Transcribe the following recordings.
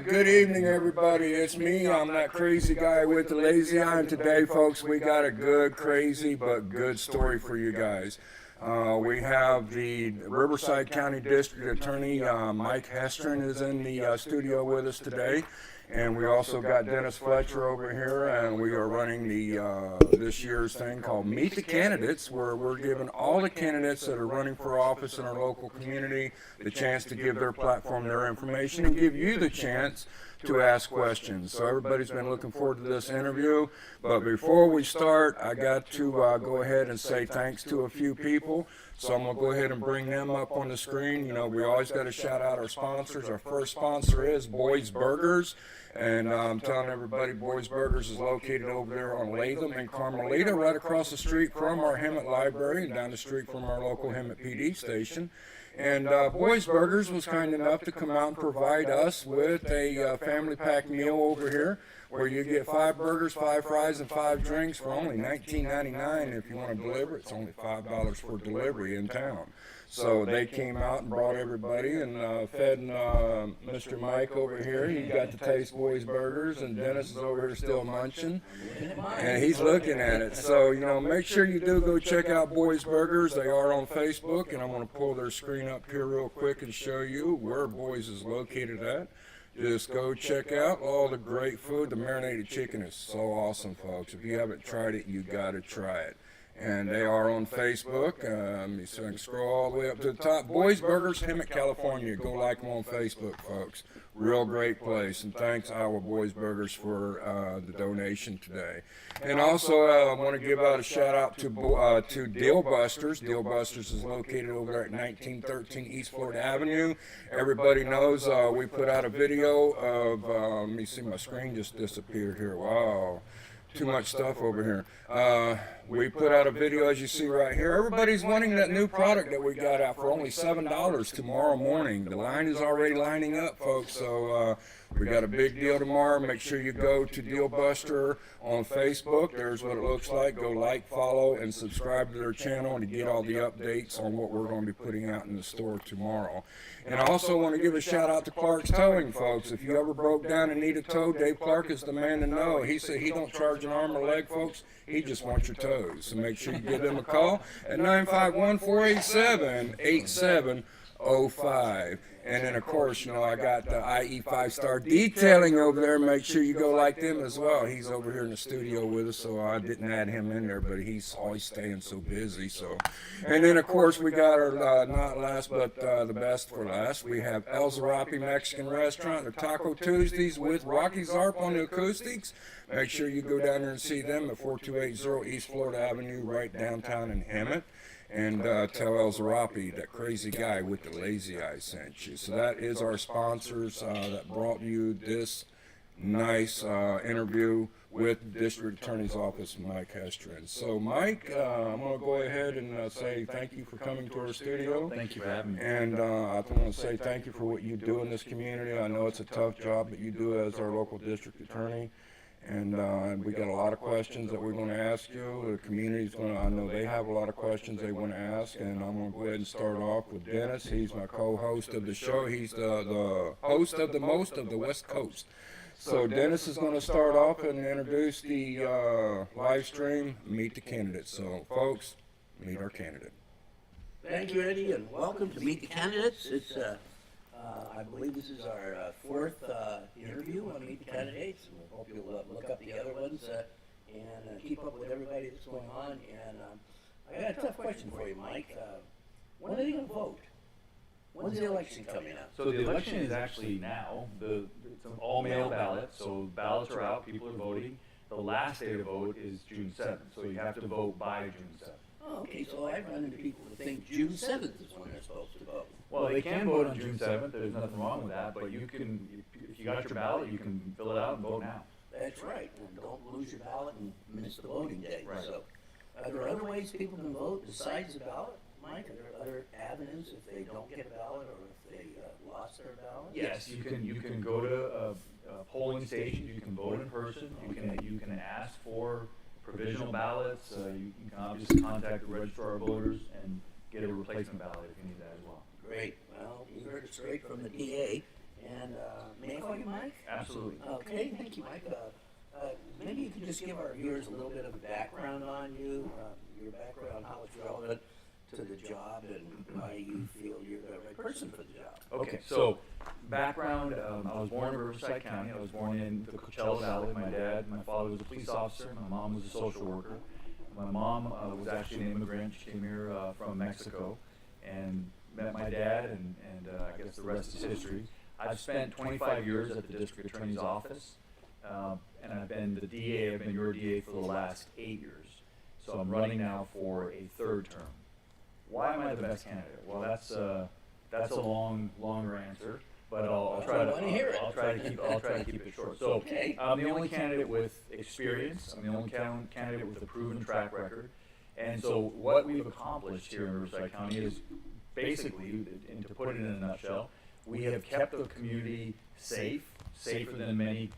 right, good evening, everybody. It's me. I'm that crazy guy with the lazy eye, and today, folks, we got a good, crazy, but good story for you guys. We have the Riverside County District Attorney, Mike Hestrin, is in the studio with us today. And we also got Dennis Fletcher over here, and we are running the this year's thing called Meet the Candidates, where we're giving all the candidates that are running for office in our local community the chance to give their platform, their information, and give you the chance to ask questions. So everybody's been looking forward to this interview. But before we start, I got to go ahead and say thanks to a few people. So I'm going to go ahead and bring them up on the screen. You know, we always got to shout out our sponsors. Our first sponsor is Boys Burgers. And I'm telling everybody, Boys Burgers is located over there on Latham and Carmelita, right across the street from our Hemet Library and down the street from our local Hemet PD station. And Boys Burgers was kind enough to come out and provide us with a family pack meal over here, where you get 5 burgers, 5 fries, and 5 drinks for only $19.99. If you want to deliver, it's only $5 for delivery in town. So they came out and brought everybody and fed Mr. Mike over here. He got to taste Boys Burgers, and Dennis is over here still munching, and he's looking at it. So, you know, make sure you do go check out Boys Burgers. They are on Facebook, and I'm going to pull their screen up here real quick and show you where Boys is located at. Just go check out all the great food. The marinated chicken is so awesome, folks. If you haven't tried it, you got to try it. And they are on Facebook. So I can scroll all the way up to the top. Boys Burgers, Hemet, California. Go like them on Facebook, folks. Real great place. And thanks, Iowa Boys Burgers, for the donation today. And also, I want to give out a shout out to Deal Busters. Deal Busters is located over there at 1913 East Florida Avenue. Everybody knows we put out a video of, let me see, my screen just disappeared here. Wow. Too much stuff over here. We put out a video, as you see right here. Everybody's wanting that new product that we got out for only $7 tomorrow morning. The line is already lining up, folks, so we got a big deal tomorrow. Make sure you go to Deal Buster on Facebook. There's what it looks like. Go like, follow, and subscribe to their channel to get all the updates on what we're going to be putting out in the store tomorrow. And I also want to give a shout out to Clark's Towing, folks. If you ever broke down and need a tow, Dave Clark is the man to know. He said he don't charge an arm or leg, folks. He just wants your toes. So make sure you give them a call at 951-487-8705. And then, of course, you know, I got the IE 5-Star Detailing over there. Make sure you go like them as well. He's over here in the studio with us, so I didn't add him in there, but he's always staying so busy. So, and then, of course, we got our not last but the best for last. We have El Zarapi Mexican Restaurant, their Taco Tuesdays with Rocky Zarp on the acoustics. Make sure you go down there and see them at 4280 East Florida Avenue, right downtown in Hemet. And tell El Zarapi, that crazy guy with the lazy eye, sent you. So that is our sponsors that brought you this nice interview with District Attorney's Office, Mike Hestrin. So, Mike, I'm going to go ahead and say thank you for coming to our studio. Thank you for having me. And I want to say thank you for what you do in this community. I know it's a tough job that you do as our local district attorney. And we got a lot of questions that we're going to ask you. The community's going to, I know they have a lot of questions they want to ask, and I'm going to go ahead and start off with Dennis. He's my co-host of the show. He's the host of the most of the West Coast. So Dennis is going to start off and introduce the live stream, Meet the Candidates. So, folks, meet our candidate. Thank you, Eddie, and welcome to Meet the Candidates. It's I believe this is our fourth interview on Meet the Candidates. We hope you'll look up the other ones and keep up with everybody that's going on. And I got a tough question for you, Mike. When are they going to vote? When's the election coming up? So the election is actually now. It's an all-mail ballot, so ballots are out, people are voting. The last day to vote is June 7th, so you have to vote by June 7th. Oh, okay, so I've run into people who think June 7th is when they're supposed to vote. Well, they can vote on June 7th, there's nothing wrong with that, but you can, if you got your ballot, you can fill it out and vote now. That's right, and don't lose your ballot and miss the voting day. Right. So, are there other ways people can vote besides the ballot, Mike? Are there other avenues if they don't get a ballot or if they lost their ballot? Yes, you can go to polling stations, you can vote in person, you can ask for provisional ballots, you can obviously contact the registrar of voters and get a replacement ballot if you need that as well. Great. Well, you heard it straight from the DA. And may I call you Mike? Absolutely. Okay, thank you, Mike. Maybe you could just give our viewers a little bit of a background on you, your background, how it's relevant to the job, and why you feel you're the right person for the job. Okay, so background, I was born in Riverside County. I was born in the Coachella Valley. My father was a police officer. My mom was a social worker. My mom was actually an immigrant. She came here from Mexico and met my dad, and I guess the rest is history. I've spent 25 years at the district attorney's office, and I've been the DA. I've been your DA for the last 8 years. So I'm running now for a third term. Why am I the best candidate? Well, that's a longer answer, but I'll try to keep it short. So Okay. I'm the only candidate with experience. I'm the only candidate with a proven track record. And so what we've accomplished here in Riverside County is basically, and to put it in a nutshell, we have kept the community safer than many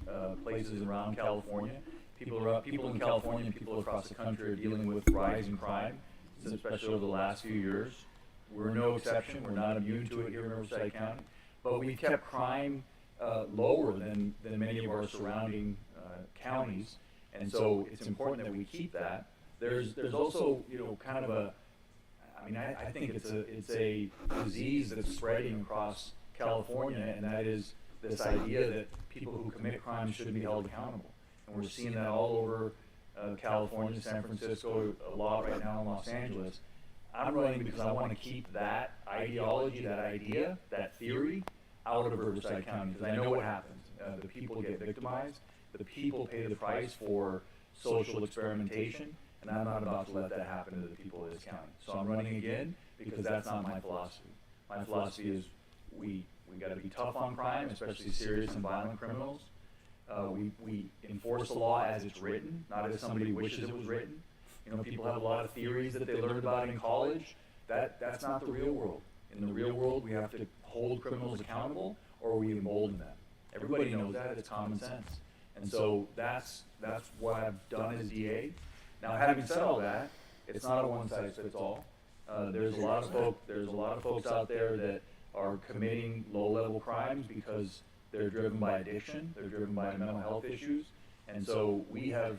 places around California. People in California and people across the country are dealing with rising crime, especially over the last few years. We're no exception. We're not immune to it here in Riverside County. But we've kept crime lower than many of our surrounding counties. And so it's important that we keep that. There's also, kind of I think it's a disease that's spreading across California, and that is this idea that people who commit crimes shouldn't be held accountable. And we're seeing that all over California, San Francisco, a lot right now in Los Angeles. I'm running because I want to keep that ideology, that idea, that theory out of Riverside County, because I know what happens. The people get victimized. The people pay the price for social experimentation, and I'm not about to let that happen to the people of this county. So I'm running again because that's not my philosophy. My philosophy is we got to be tough on crime, especially serious and violent criminals. We enforce the law as it's written, not as somebody wishes it was written. People have a lot of theories that they learned about in college. That's not the real world. In the real world, we have to hold criminals accountable, or we embolden them. Everybody knows that. It's common sense. And so that's what I've done as DA. Now, having said all that, it's not a one-size-fits-all. There's a lot of folks out there that are committing low-level crimes because they're driven by addiction, they're driven by mental health issues, and so we have,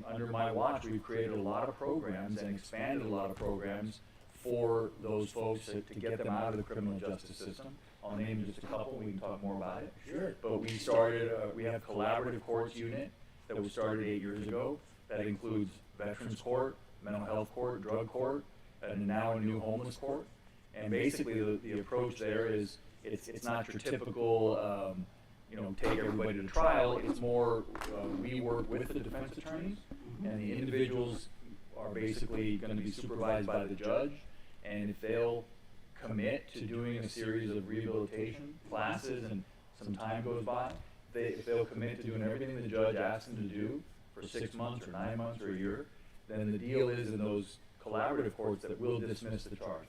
under my watch, we've created a lot of programs and expanded a lot of programs for those folks to get them out of the criminal justice system. I'll name just a couple, we can talk more about it. Sure. But we have collaborative courts unit that was started 8 years ago. That includes Veterans Court, Mental Health Court, Drug Court, and now a new Homeless Court. And basically the approach there is it's not your typical take everybody to trial. It's more we work with the defense attorneys, and the individuals are basically going to be supervised by the judge. And if they'll commit to doing a series of rehabilitation classes and some time goes by, if they'll commit to doing everything the judge asks them to do for 6 months or 9 months or a year, then the deal is in those collaborative courts that will dismiss the charges.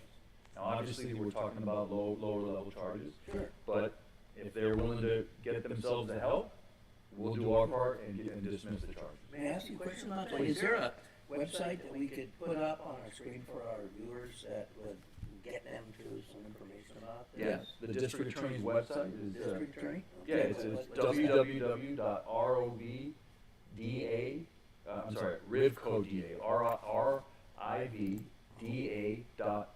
Now, obviously, we're talking about lower level charges, Sure. but if they're willing to get themselves the help, we'll do our part and dismiss the charges. May I ask you a question about that? Is there a website that we could put up on our screen for our viewers that would get them to some information about this? Yes, the district attorney's website is District attorney? yeah, it's www.rovda. I'm sorry, RIVCODA, RIVDA.org.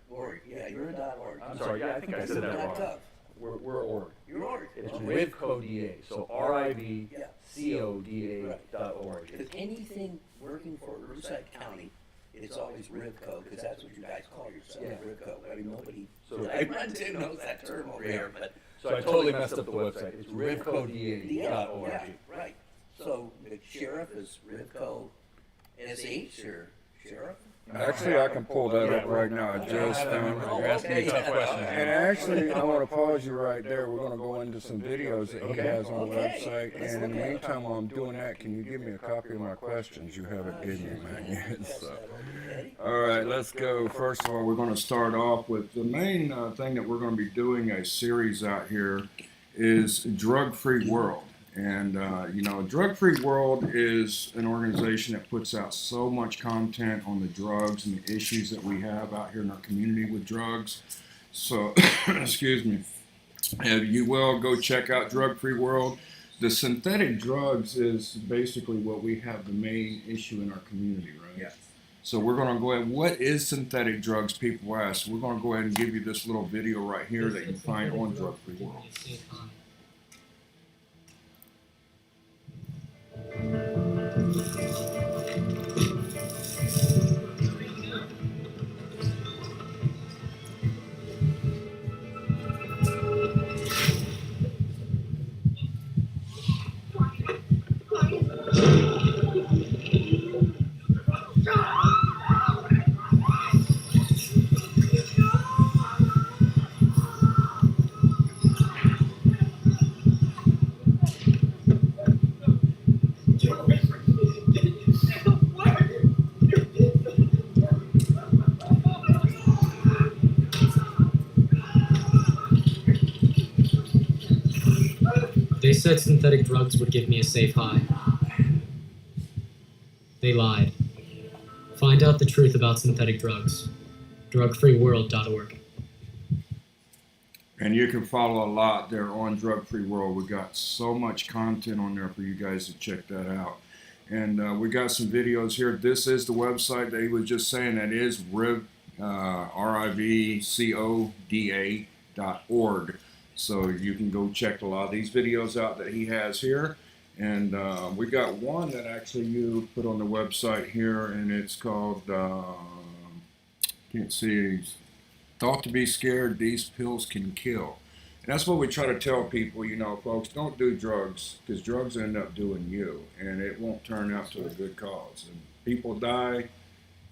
Org, yeah, you're a .org. I'm sorry, yeah, I think I said that wrong. .gov. We're org. You're org. It's Okay. RIVCODA, so RIVCODA.org. Because anything working for Riverside County, it's always RIVCO, because that's what you guys call yourself, Yeah. RIVCO. I mean, nobody So- that I run to knows that term over here, but. So I totally messed up the website. It's RIVCODA.org. Yeah, right. So the sheriff is Rivco SH or sheriff? Actually, I can pull that up right now. I just found it. You're asking me tough questions. And actually, I want to pause you right there. We're going to go into some videos that he has on the Okay. website. And in the meantime, while I'm doing that, can you give me a copy of my questions? You haven't given me mine yet. So. Okay. All right, let's go. First of all, we're going to start off with the main thing that we're going to be doing a series out here is Drug Free World. And, Drug Free World is an organization that puts out so much content on the drugs and the issues that we have out here in our community with drugs. So, excuse me. You will go check out Drug Free World. The synthetic drugs is basically what we have the main issue in our community, right? Yes. So we're going to go ahead. What is synthetic drugs? People ask. We're going to go ahead and give you this little video right here that you can find on Drug Free World. They said synthetic drugs would give me a safe high. They lied. Find out the truth about synthetic drugs. Drugfreeworld.org. And you can follow a lot there on Drug Free World. We got so much content on there for you guys to check that out. And we got some videos here. This is the website that he was just saying. That is rivcoda.org. So you can go check a lot of these videos out that he has here. And we got one that actually you put on the website here, and it's called, can't see, thought to be scared, these pills can kill. And that's what we try to tell people, you know, folks, don't do drugs, because drugs end up doing you, and it won't turn out to a good cause. And people die,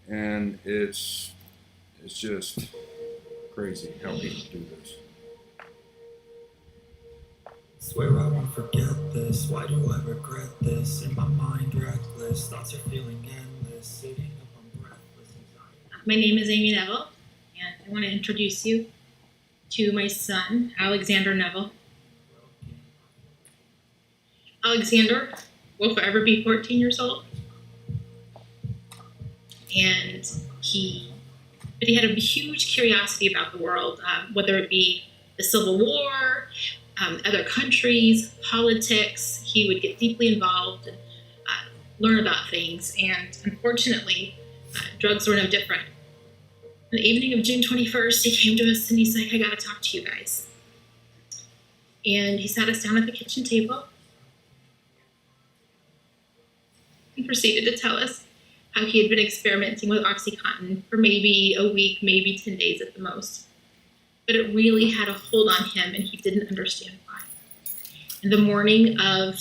and it's just crazy how people do this. Swear I won't forget this. Why do I regret this? In my mind, reckless. Thoughts are feeling endless. Sitting up on breathless anxiety. My name is Amy Neville, and I want to introduce you to my son, Alexander Neville. Alexander will forever be 14 years old, and he had a huge curiosity about the world, whether it be the Civil War, other countries, politics. He would get deeply involved and learn about things. And unfortunately, drugs were no different. On the evening of June 21st, he came to us and he's like, I gotta talk to you guys. And he sat us down at the kitchen table and proceeded to tell us how he had been experimenting with OxyContin for maybe a week, maybe 10 days at the most. But it really had a hold on him, and he didn't understand why. In the morning of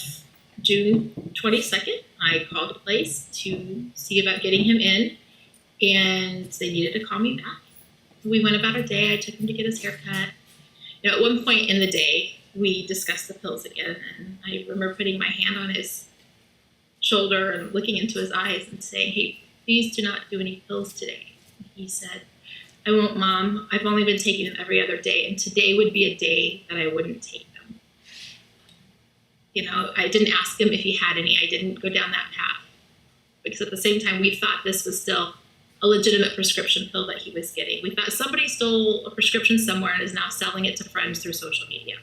June 22nd, I called the place to see about getting him in, and they needed to call me back. We went about our day. I took him to get his hair cut. You know, at one point in the day, we discussed the pills again, and I remember putting my hand on his shoulder and looking into his eyes and saying, hey, please do not do any pills today. And he said, I won't, Mom. I've only been taking them every other day, and today would be a day that I wouldn't take them. You know, I didn't ask him if he had any. I didn't go down that path. Because at the same time, we thought this was still a legitimate prescription pill that he was getting. We thought somebody stole a prescription somewhere and is now selling it to friends through social media.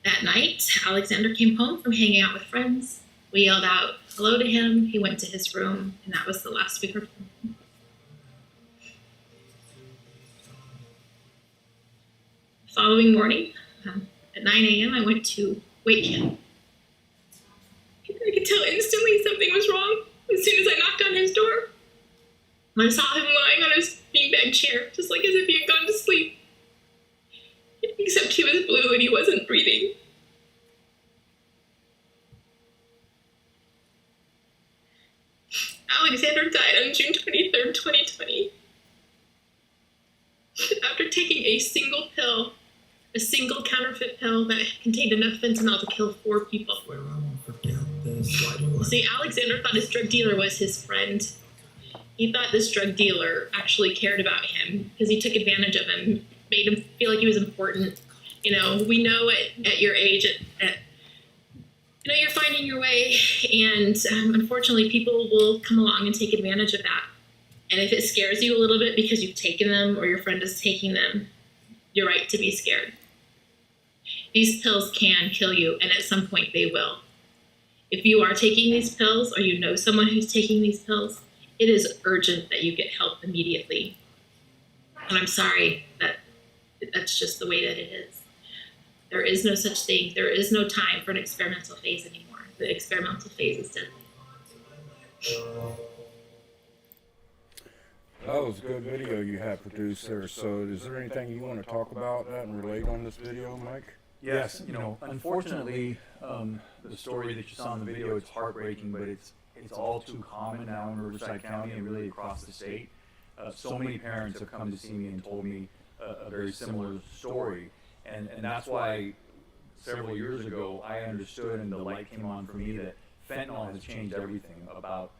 That night, Alexander came home from hanging out with friends. We yelled out hello to him. He went to his room, and that was the last we heard from him. The following morning, at 9 a.m., I went to wake him. I could tell instantly something was wrong as soon as I knocked on his door. I saw him lying on his beanbag chair, just like as if he had gone to sleep. Except he was blue and he wasn't breathing. Alexander died on June 23rd, 2020. After taking a single pill, a single counterfeit pill that contained enough fentanyl to kill 4 people. Swear I won't forget this. Why do I See, Alexander thought his drug dealer was his friend. He thought this drug dealer actually cared about him because he took advantage of him, made him feel like he was important. You know, we know at your age, you know, you're finding your way, and unfortunately people will come along and take advantage of that. And if it scares you a little bit because you've taken them or your friend is taking them, your right to be scared. These pills can kill you, and at some point they will. If you are taking these pills, or you know someone who's taking these pills, it is urgent that you get help immediately. And I'm sorry that that's just the way that it is. There is no such thing. There is no time for an experimental phase anymore. The experimental phase is deadly. That was a good video you had produced there. So is there anything you want to talk about that and relate on this video, Mike? Yes, unfortunately, the story that you saw in the video, it's heartbreaking, but it's all too common now in Riverside County and really across the state. So many parents have come to see me and told me a very similar story, and that's why several years ago I understood and the light came on for me that fentanyl has changed everything about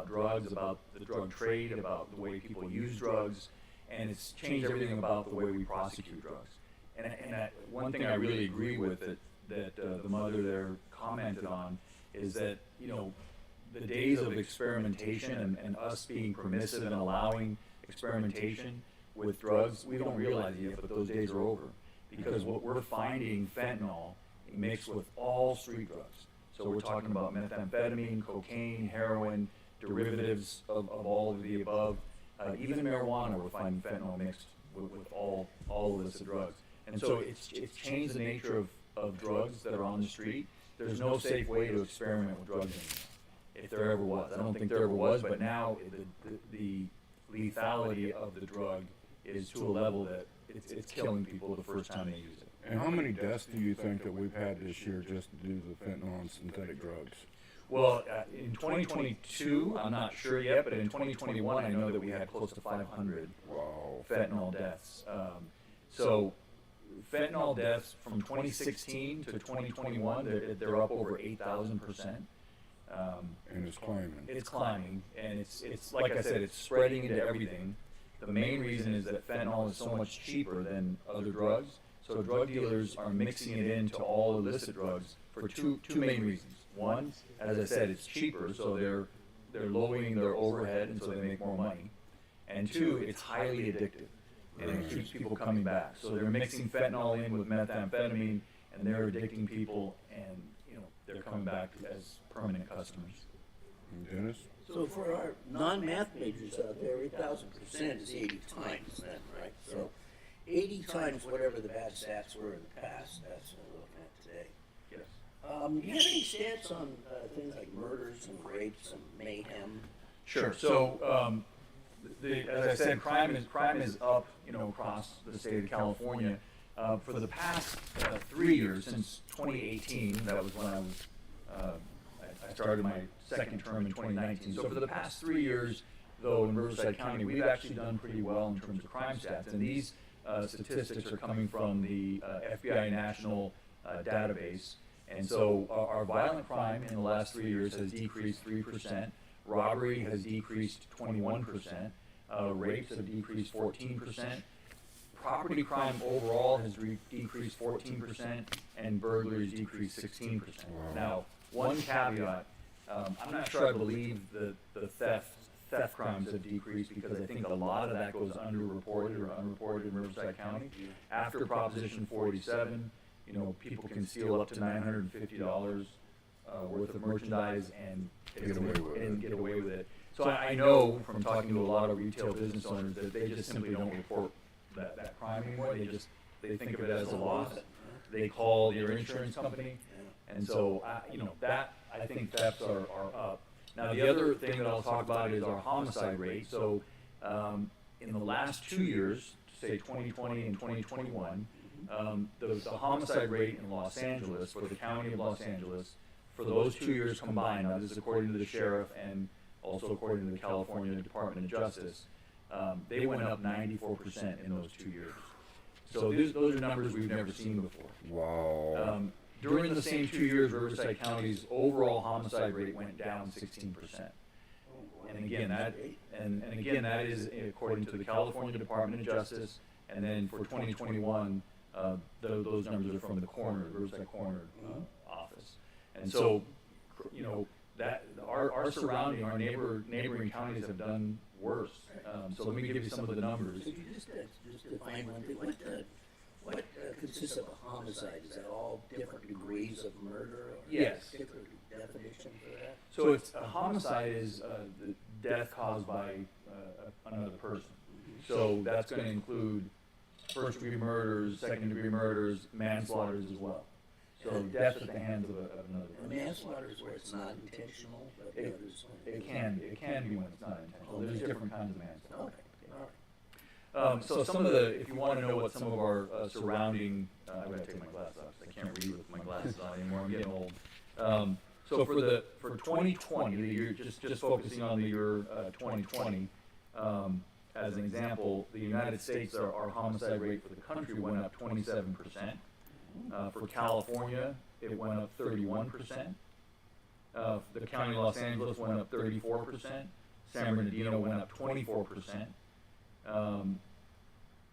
drugs, about the drug trade, about the way people use drugs, and it's changed everything about the way we prosecute drugs. And one thing I really agree with that the mother there commented on is that, the days of experimentation and us being permissive and allowing experimentation with drugs, we don't realize it yet, but those days are over. Because what we're finding fentanyl mixed with all street drugs. So we're talking about methamphetamine, cocaine, heroin, derivatives of all of the above. Even marijuana, we're finding fentanyl mixed with all illicit drugs. And so it's changed the nature of drugs that are on the street. There's no safe way to experiment with drugs anymore, if there ever was. I don't think there ever was, but now the lethality of the drug is to a level that it's killing people the first time they use it. And how many deaths do you think that we've had this year just due to the fentanyl and synthetic drugs? Well, in 2022, I'm not sure yet, but in 2021, I know that we had close to 500 fentanyl deaths. So fentanyl deaths from 2016 to 2021, they're up over 8,000%. And it's climbing. It's climbing, and it's like I said, it's spreading into everything. The main reason is that fentanyl is so much cheaper than other drugs. So drug dealers are mixing it into all illicit drugs for two main reasons. One, as I said, it's cheaper, so they're lowering their overhead, and so they make more money. And two, it's highly addictive, and it keeps people coming back. So they're mixing fentanyl in with methamphetamine, and they're addicting people, and they're coming back as permanent customers. Dennis? So for our non-math majors out there, 8,000% is 80 times then, right? So 80 times whatever the bad stats were in the past, that's what we're looking at today. Yes. Do you have any stats on things like murders and rapes and mayhem? Sure. So, as I said, crime is up, across the state of California. For the past 3 years, since 2018, that was when I started my second term in 2019. So for the past 3 years, though, in Riverside County, we've actually done pretty well in terms of crime stats. And these statistics are coming from the FBI National Database. And so our violent crime in the last 3 years has decreased 3%. Robbery has decreased 21%. Rapes have decreased 14%. Property crime overall has decreased 14%, and burglaries decreased 16%. Wow. Now, one caveat, I'm not sure I believe the theft crimes have decreased, because I think a lot of that goes underreported or unreported in Riverside County. After Proposition 487, people can steal up to $950 worth of merchandise and get away with it. So I know from talking to a lot of retail business owners that they just simply don't report that crime anymore. They think of it as a loss. They call their insurance company, and so I think thefts are up. Now the other thing that I'll talk about is our homicide rate. So in the last 2 years, say 2020 and 2021, the homicide rate in Los Angeles, for the county of Los Angeles, for those 2 years combined, now this is according to the sheriff and also according to the California Department of Justice, they went up 94% in those 2 years. So those are numbers we've never seen before. Wow. During the same 2 years, Riverside County's overall homicide rate went down 16%. And again, that is according to the California Department of Justice. And then for 2021, those numbers are from the Riverside Coroner office. And so, that our surrounding, our neighboring counties have done worse. So let me give you some of the numbers. Could you just define one thing? What consists of a homicide? Is that all different degrees of murder? Or Yes. Particular definition for that? So it's a homicide is the death caused by another person. So that's going to include first degree murders, second degree murders, manslaughters as well. So death at the hands of another And person. manslaughter is where it's not intentional, but you know, there's. It can be when it's not intentional. There's different kinds of manslaughter. Okay, all right. So some of the, if you want to know what some of our surrounding, I've got to take my glasses off, 'cause I can't read with my glasses on anymore. I'm getting old. So for 2020, the year, just focusing on the year 2020, as an example, the United States, our homicide rate for the country went up 27%. For California, it went up 31%. The county of Los Angeles went up 34%. San Bernardino went up 24%.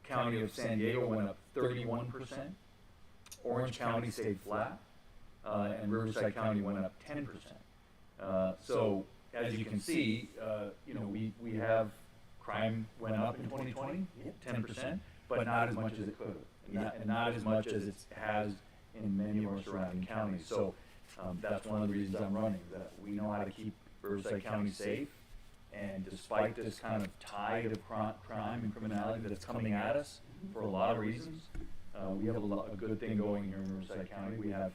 County of San Diego went up 31%. Orange County stayed flat. And Riverside County went up 10%. So as you can see, we have crime went up in 2020, 10%, but not as much as it could have, and not as much as it has in many of our surrounding counties. So that's one of the reasons I'm running, that we know how to keep Riverside County safe. And despite this kind of tide of crime and criminality that's coming at us for a lot of reasons, we have a good thing going here in Riverside County. We have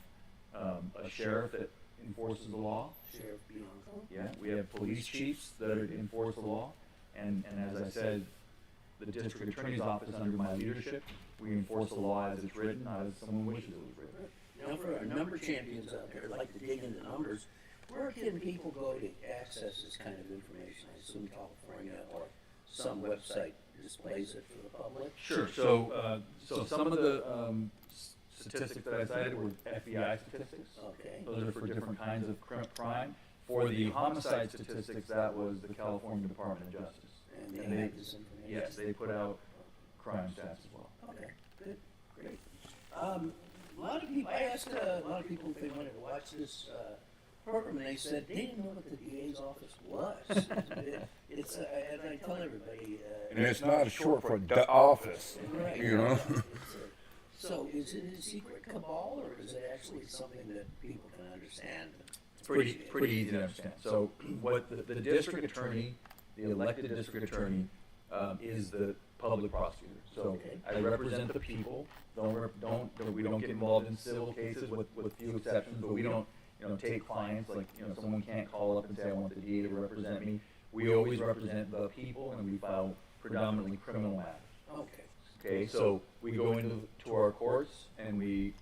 a sheriff that enforces the law. Sheriff Bianco. Yeah, we have police chiefs that enforce the law. And as I said, the district attorney's office under my leadership, we enforce the law as it's written, not as someone wishes it was written. Now, for our number champions out there, like to dig into numbers, where can people go to access this kind of information? I assume California or some website displays it for the public? Sure. So some of the statistics that I cited were FBI statistics. Okay. Those are for different kinds of crime. For the homicide statistics, that was the California Department of Justice. And they have this information? Yes, they put out crime stats as well. Okay, good, great. A lot of people, I asked a lot of people if they wanted to watch this program, and they said they didn't know what the DA's office was. It's and I tell everybody. And it's not short for the office, Right. you know. So is it a secret cabal, or is it actually something that people can understand? It's pretty easy to understand. So what the district attorney, the elected district attorney, is the public prosecutor. So Okay. I represent the people. We don't get involved in civil cases with few exceptions, but we don't take clients like someone can't call up and say I want the DA to represent me. We always represent the people, and we file predominantly criminal matters. Okay. Okay, so we go into our courts and we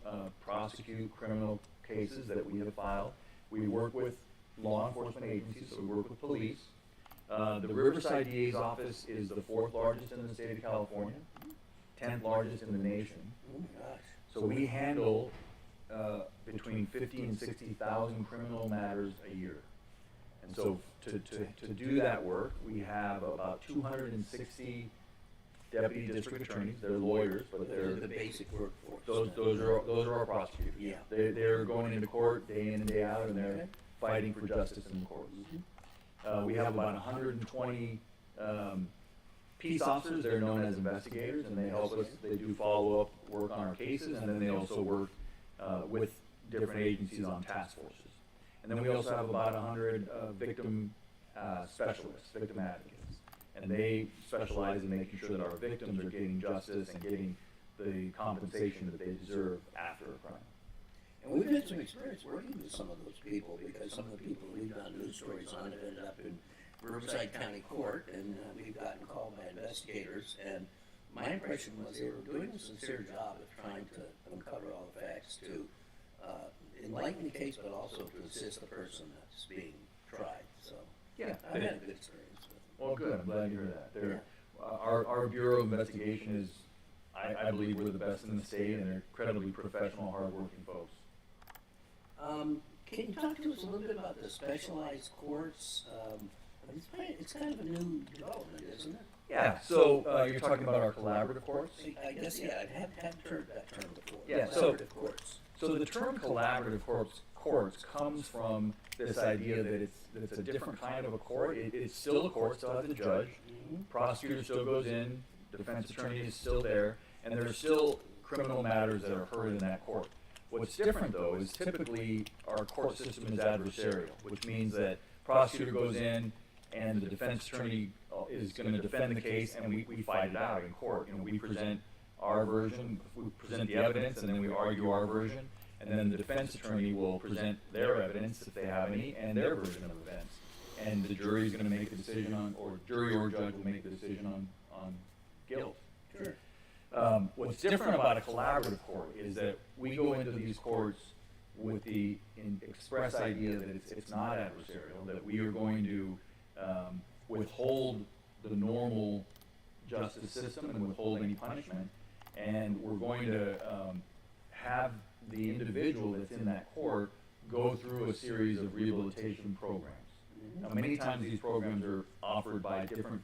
prosecute criminal cases that we have filed. We work with law enforcement agencies, so we work with police. The Riverside DA's office is the 4th largest in the state of California, 10th largest in the nation. Oh my gosh. So we handle between 50 and 60,000 criminal matters a year. And so to do that work, we have about 260 deputy district attorneys. They're lawyers, but they're the basic workforce. those are our prosecutors. Yeah. They're going into court day in and day out, and they're fighting for justice in the courts. We have about 120 peace officers. They're known as investigators, and they help us. They do follow-up work on our cases, and then they also work with different agencies on task forces. And then we also have about 100 victim specialists, victim advocates. And they specialize in making sure that our victims are getting justice and getting the compensation that they deserve after a crime. And we've had some experience working with some of those people, because some of the people we've done news stories on have ended up in Riverside County Court, and we've gotten called by investigators, and my impression was they were doing a sincere job of trying to uncover all the facts to enlighten the case, but also to assist the person that's being tried. So Yeah. I've had a good experience with them. Well, good. I'm glad to hear that. Our Bureau of Investigation is, I believe, we're the best in the state, and they're incredibly professional, hardworking folks. Can you talk to us a little bit about the specialized courts? It's kind of a new development, isn't it? Yeah. So you're talking about our collaborative courts? I guess, yeah, I haven't heard that term before. Yeah, so- Collaborative courts. So the term collaborative courts comes from this idea that it's a different kind of a court. It's still a court, still has a judge. Prosecutor still goes in, defense attorney is still there, and there's still criminal matters that are heard in that court. What's different though is typically our court system is adversarial, which means that prosecutor goes in and the defense attorney is going to defend the case, and we fight it out in court. You know, we present our version, we present the evidence, and then we argue our version, and then the defense attorney will present their evidence if they have any, and their version of events. And the jury is going to make the decision on, or jury or judge will make the decision on guilt. Sure. What's different about a collaborative court is that we go into these courts with the express idea that it's not adversarial, that we are going to withhold the normal justice system and withhold any punishment, and we're going to have the individual that's in that court go through a series of rehabilitation programs. Now, many times these programs are offered by different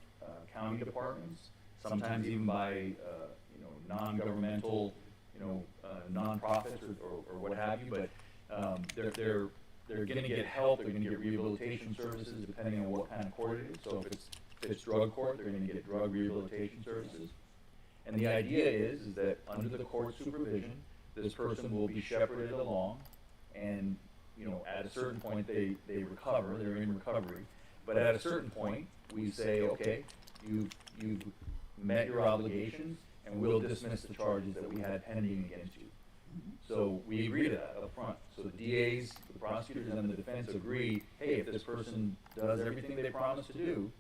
county departments, sometimes even by non-governmental, nonprofits or what have you. But they're going to get help. They're going to get rehabilitation services depending on what kind of court it is. So if it's drug court, they're going to get drug rehabilitation services. And the idea is that under the court supervision, this person will be shepherded along, and at a certain point they recover, they're in recovery. But at a certain point, we say, okay, you've met your obligations, and we'll dismiss the charges that we had pending against you. So we agree to that up front. So the DAs, the prosecutors, and the defense agree, hey, if this person does everything they promised to do,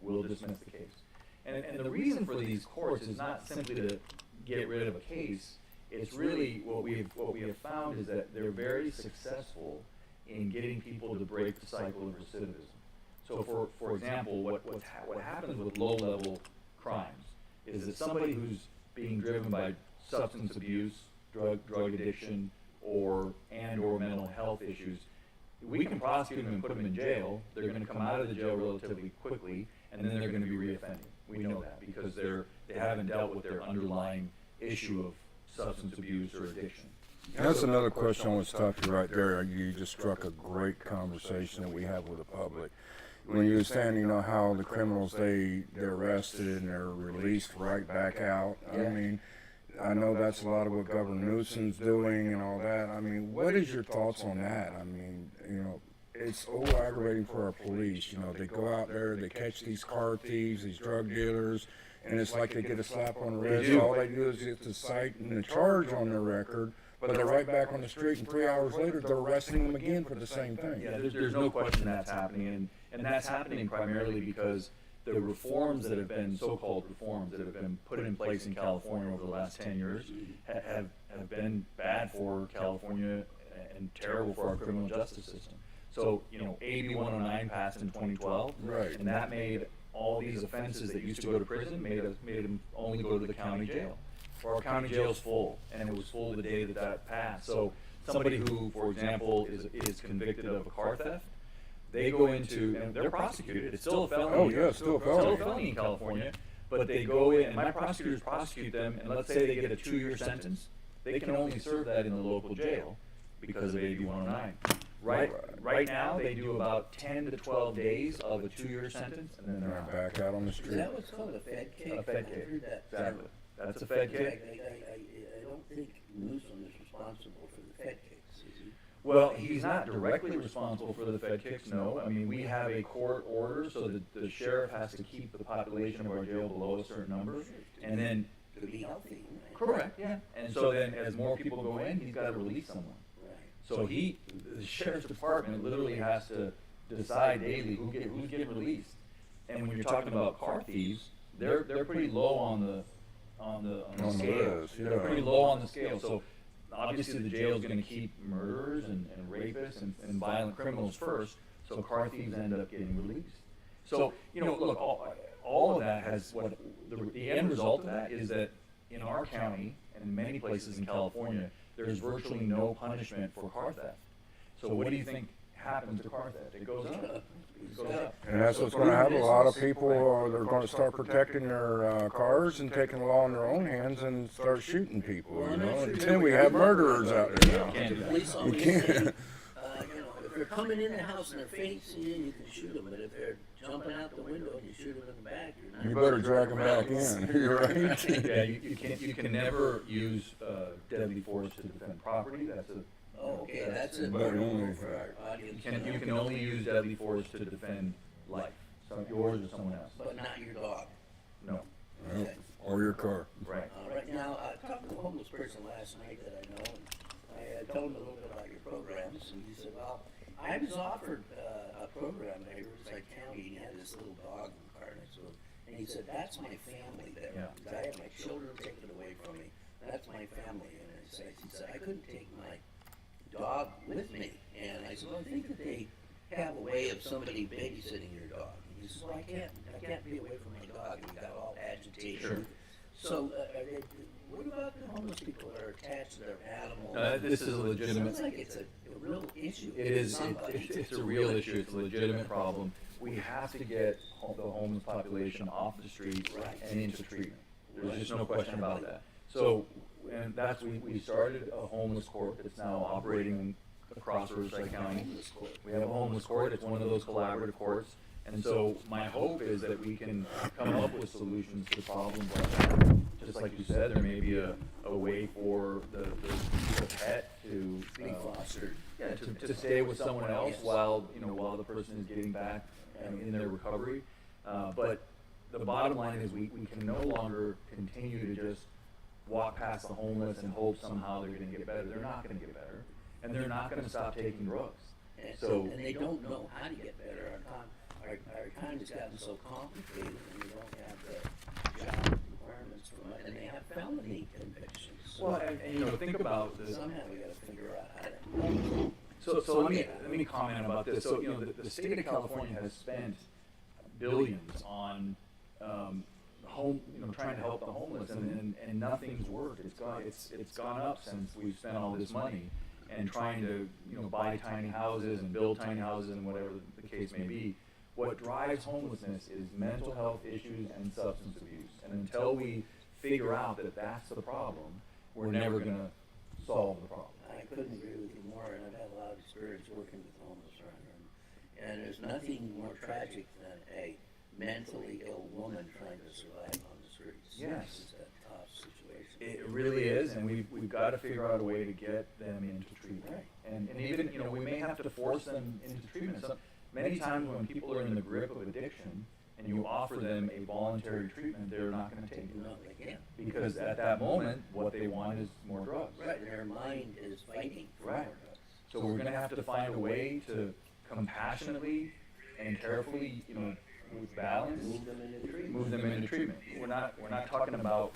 we'll dismiss the case. And the reason for these courts is not simply to get rid of a case. It's really what we have found is that they're very successful in getting people to break the cycle of recidivism. So for example, what happens with low-level crimes is that somebody who's being driven by substance abuse, drug addiction, or mental health issues, we can prosecute them and put them in jail. They're going to come out of the jail relatively quickly, and then they're going to be reoffending. We know that because they haven't dealt with their underlying issue of substance abuse or addiction. That's another question I want to talk to you right there. You just struck a great conversation that we have with the public. When you were saying, how the criminals, they're arrested and they're released right back out. I mean, I know that's a lot of what Governor Newsom's doing and all that. I mean, what is your thoughts on that? I mean, it's aggravating for our police. They go out there, they catch these car thieves, these drug dealers, and it's like they get a slap on the wrist. All they do is get the cite and the charge on their record, but they're right back on the street, and 3 hours later, they're arresting them again for the same thing. Yeah, there's no question that's happening, and that's happening primarily because the reforms that have been, so-called reforms that have been put in place in California over the last 10 years have been bad for California and terrible for our criminal justice system. So, AB 109 passed in 2012, right, and that made all these offenses that used to go to prison, made them only go to the county jail. Our county jail's full, and it was full the day that passed. So somebody who, for example, is convicted of a car theft, they go into, and they're prosecuted. It's still a felony. Oh yeah, still a felony. Still a felony in California, but they go in, and my prosecutors prosecute them, and let's say they get a 2-year sentence, they can only serve that in the local jail because of AB 109. Right now, they do about 10 to 12 days of a 2-year sentence, and then they're out. Back out on the street. Is that what's called a Fed case? A Fed case. I heard that. Exactly. That's a Fed case. I don't think Newsom is responsible for the Fed case, is he? Well, he's not directly responsible for the Fed kicks, no. I mean, we have a court order so that the sheriff has to keep the population of our jail below a certain number, and then... To be healthy, right? Correct, yeah. And so then as more people go in, he's got to release someone. Right. So the sheriff's department literally has to decide daily who's getting released. And when you're talking about car thieves, they're pretty low on the scale. List, yeah. They're pretty low on the scale. So obviously the jail is going to keep murderers and rapists and violent criminals first. So car thieves end up getting released. So look, all of that has what the end result of that is that in our county and in many places in California, there's virtually no punishment for car theft. So what do you think happens to car theft? It goes up. It goes up. And that's what's going to happen. A lot of people, they're going to start protecting their cars and taking the law in their own hands and start shooting people. And then we have murderers out there now. Can't do that. Police You always can't. say, if they're coming in the house and they're facing you, you can shoot them. But if they're jumping out the window and you shoot them in the back, you're not. You better drag them back in. You're right. Yeah, you can never use deadly force to defend property. That's a Oh, okay, that's But important only for our audience. you can only use deadly force to defend life, yours or someone else. But not your dog. No, Well, or your car. right. Right now, I talked to a homeless person last night that I know, and I told him a little bit about your programs, and he said, well, I was offered a program at Riverside County, and he had this little dog in the car next to him, and he said, that's my family there. Yeah. Because I had my children taken away from me. That's my family. And he said, I couldn't take my dog with me. And I said, well, I think that they have a way of somebody babysitting your dog. And he says, well, I can't be away from my dog. And he got all agitated. Sure. So, what about the homeless people that are attached to their animals? This is a legitimate. Sounds like it's a real issue. It is. It's a real issue. It's a legitimate problem. We have to get the homeless population off the streets Right. and into treatment. There's just no question about that. So, and that's we started a homeless court that's now operating across Riverside County. We have a homeless court. It's one of those collaborative courts. And so my hope is that we can come up with solutions to problems like that. Just like you said, there may be a way for the pet to Be fostered. yeah, to stay with someone else while the person is getting back in their recovery. But the bottom line is we can no longer continue to just walk past the homeless and hope somehow they're going to get better. They're not going to get better, and they're not going to stop taking drugs. And they don't know how to get better. Our economy's gotten so complicated, and we don't have the job requirements from it, and they have felony convictions. So Well, and think about the. somehow we got to figure out how to. So let me comment about this. So the state of California has spent billions on trying to help the homeless, and nothing's worked. It's gone up since we've spent all this money and trying to buy tiny houses and build tiny houses and whatever the case may be. What drives homelessness is mental health issues and substance abuse. And until we figure out that that's the problem, we're never going to solve the problem. I couldn't agree with you more, and I've had a lot of experience working with homeless around here. And there's nothing more tragic than a mentally ill woman trying to survive on the streets. Yes. It's a tough situation. It really is, and we've got to figure out a way to get them into treatment. Right. And even we may have to force them into treatment. Many times when people are in the grip of addiction and you offer them a voluntary treatment, they're not going to take it. No, they can't. Because at that moment, what they want is more drugs. Right, their mind is fighting for Right. more drugs. So we're going to have to find a way to compassionately and carefully, with balance, Move them into treatment. move them into treatment. We're not talking about,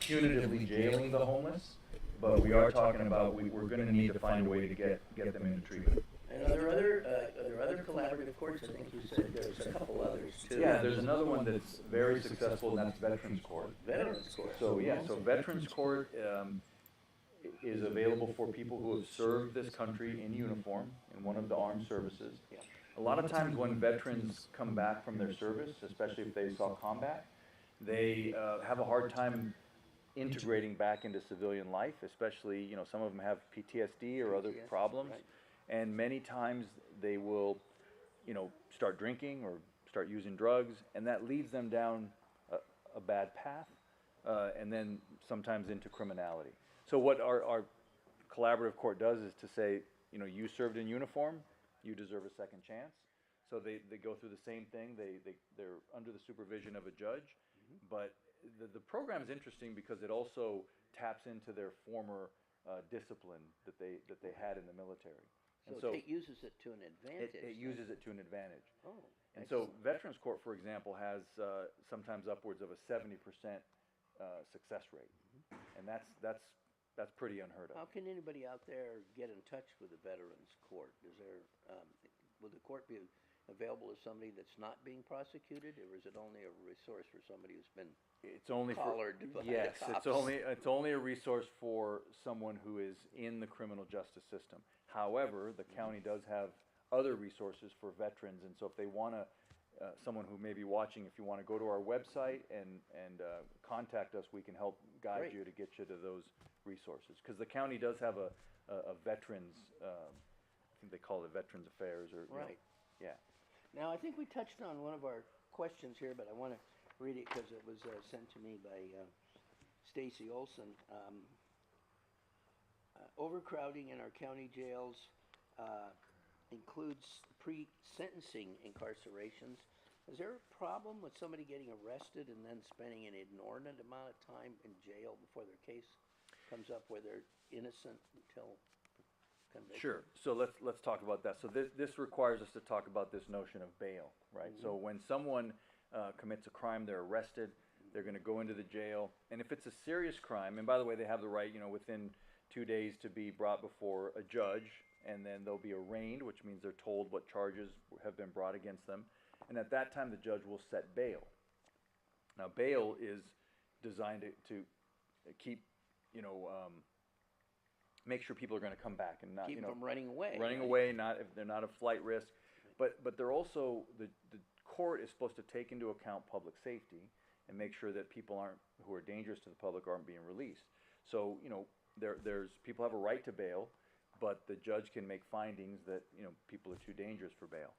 punitively jailing the homeless, but we are talking about we're going to need to find a way to get them into treatment. And are there other collaborative courts? I think you said there's a couple others too. Yeah, there's another one that's very successful, and that's Veterans Court. Veterans Court. So Veterans Court is available for people who have served this country in uniform in one of the armed services. A lot of times when veterans come back from their service, especially if they saw combat, they have a hard time integrating back into civilian life, especially, some of them have PTSD or other problems. Right. And many times they will, start drinking or start using drugs, and that leads them down a bad path, and then sometimes into criminality. So what our collaborative court does is to say, you served in uniform, you deserve a second chance. So they go through the same thing. They're under the supervision of a judge, but the program is interesting because it also taps into their former discipline that they had in the military. So it uses it to an advantage. It uses it to an advantage. Oh, And so Veterans Court, for example, has sometimes upwards of a 70% success rate, and that's pretty unheard How of. can anybody out there get in touch with the Veterans Court? Will the court be available to somebody that's not being prosecuted, or is it only a resource for somebody who's been It's only collared by the yes, cops? it's only a resource for someone who is in the criminal justice system. However, the county does have other resources for veterans, and so if they want to, someone who may be watching, if you want to go to our website and contact us, we can help guide Great. you to get you to those resources. Because the county does have a veterans they call it Veterans Affairs or, you know, Right. yeah. Now, I think we touched on one of our questions here, but I want to read it because it was sent to me by Stacy Olson. Overcrowding in our county jails includes pre-sentencing incarcerations. Is there a problem with somebody getting arrested and then spending an inordinate amount of time in jail before their case comes up where they're innocent until conviction? Sure. So let's talk about that. So this requires us to talk about this notion of bail, right? So when someone commits a crime, they're arrested, they're going to go into the jail, and if it's a serious crime, and by the way, they have the right, you know, within 2 days to be brought before a judge, and then they'll be arraigned, which means they're told what charges have been brought against them, and at that time the judge will set bail. Now bail is designed to keep, you know, make sure people are going to come back and not, Keep you know, them from running away. running right? away, not if they're not a flight risk, but they're also the court is supposed to take into account public safety and make sure that people who are dangerous to the public aren't being released. So, you know, there's people have a right to bail, but the judge can make findings that, you know, people are too dangerous for bail,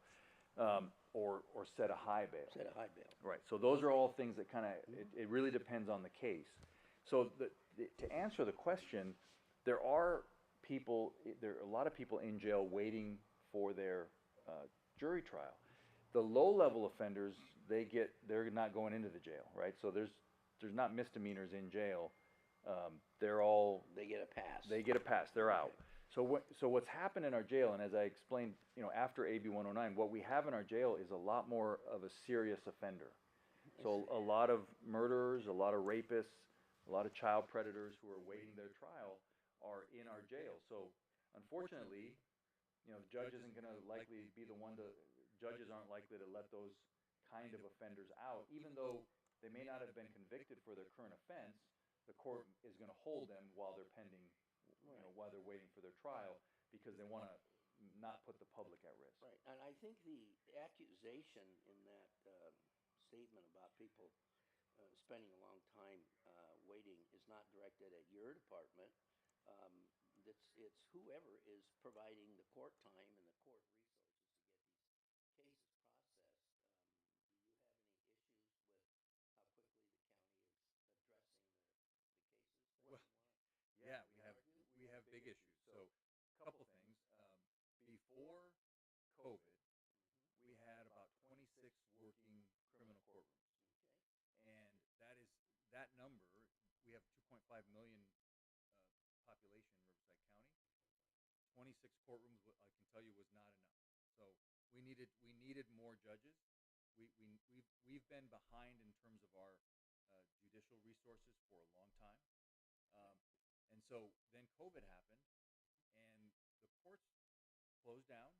or set a high bail. Set a high bail. Right. So those are all things that kind of it really depends on the case. So to answer the question, there are a lot of people in jail waiting for their jury trial. The low-level offenders, they're not going into the jail, right? So there's not misdemeanors in jail. They get a pass. They get a pass. They're out. So what's happened in our jail, and as I explained, you know, after AB 109, what we have in our jail is a lot more of a serious offender. So a lot of murderers, a lot of rapists, a lot of child predators who are waiting their trial are in our jail. So unfortunately, you know, the judge isn't going to likely be the one judges aren't likely to let those kind of offenders out, even though they may not have been convicted for their current offense. The court is going to hold them while they're pending, you know, while they're waiting for their trial, because they want to not put the public at risk. Right, and I think the accusation in that statement about people spending a long time waiting is not directed at your department. It's whoever is providing the court time and the court resources to get these cases processed. Do you have any issues with how quickly the county is addressing the cases? Well, yeah, we have big issues. So, a couple things. Before COVID, we had about 26 working criminal courtrooms, and that number. We have 2.5 million population in Riverside County. 26 courtrooms, I can tell you, was not enough. So we needed more judges. We've been behind in terms of our judicial resources for a long time. And so then COVID happened, and the courts closed down,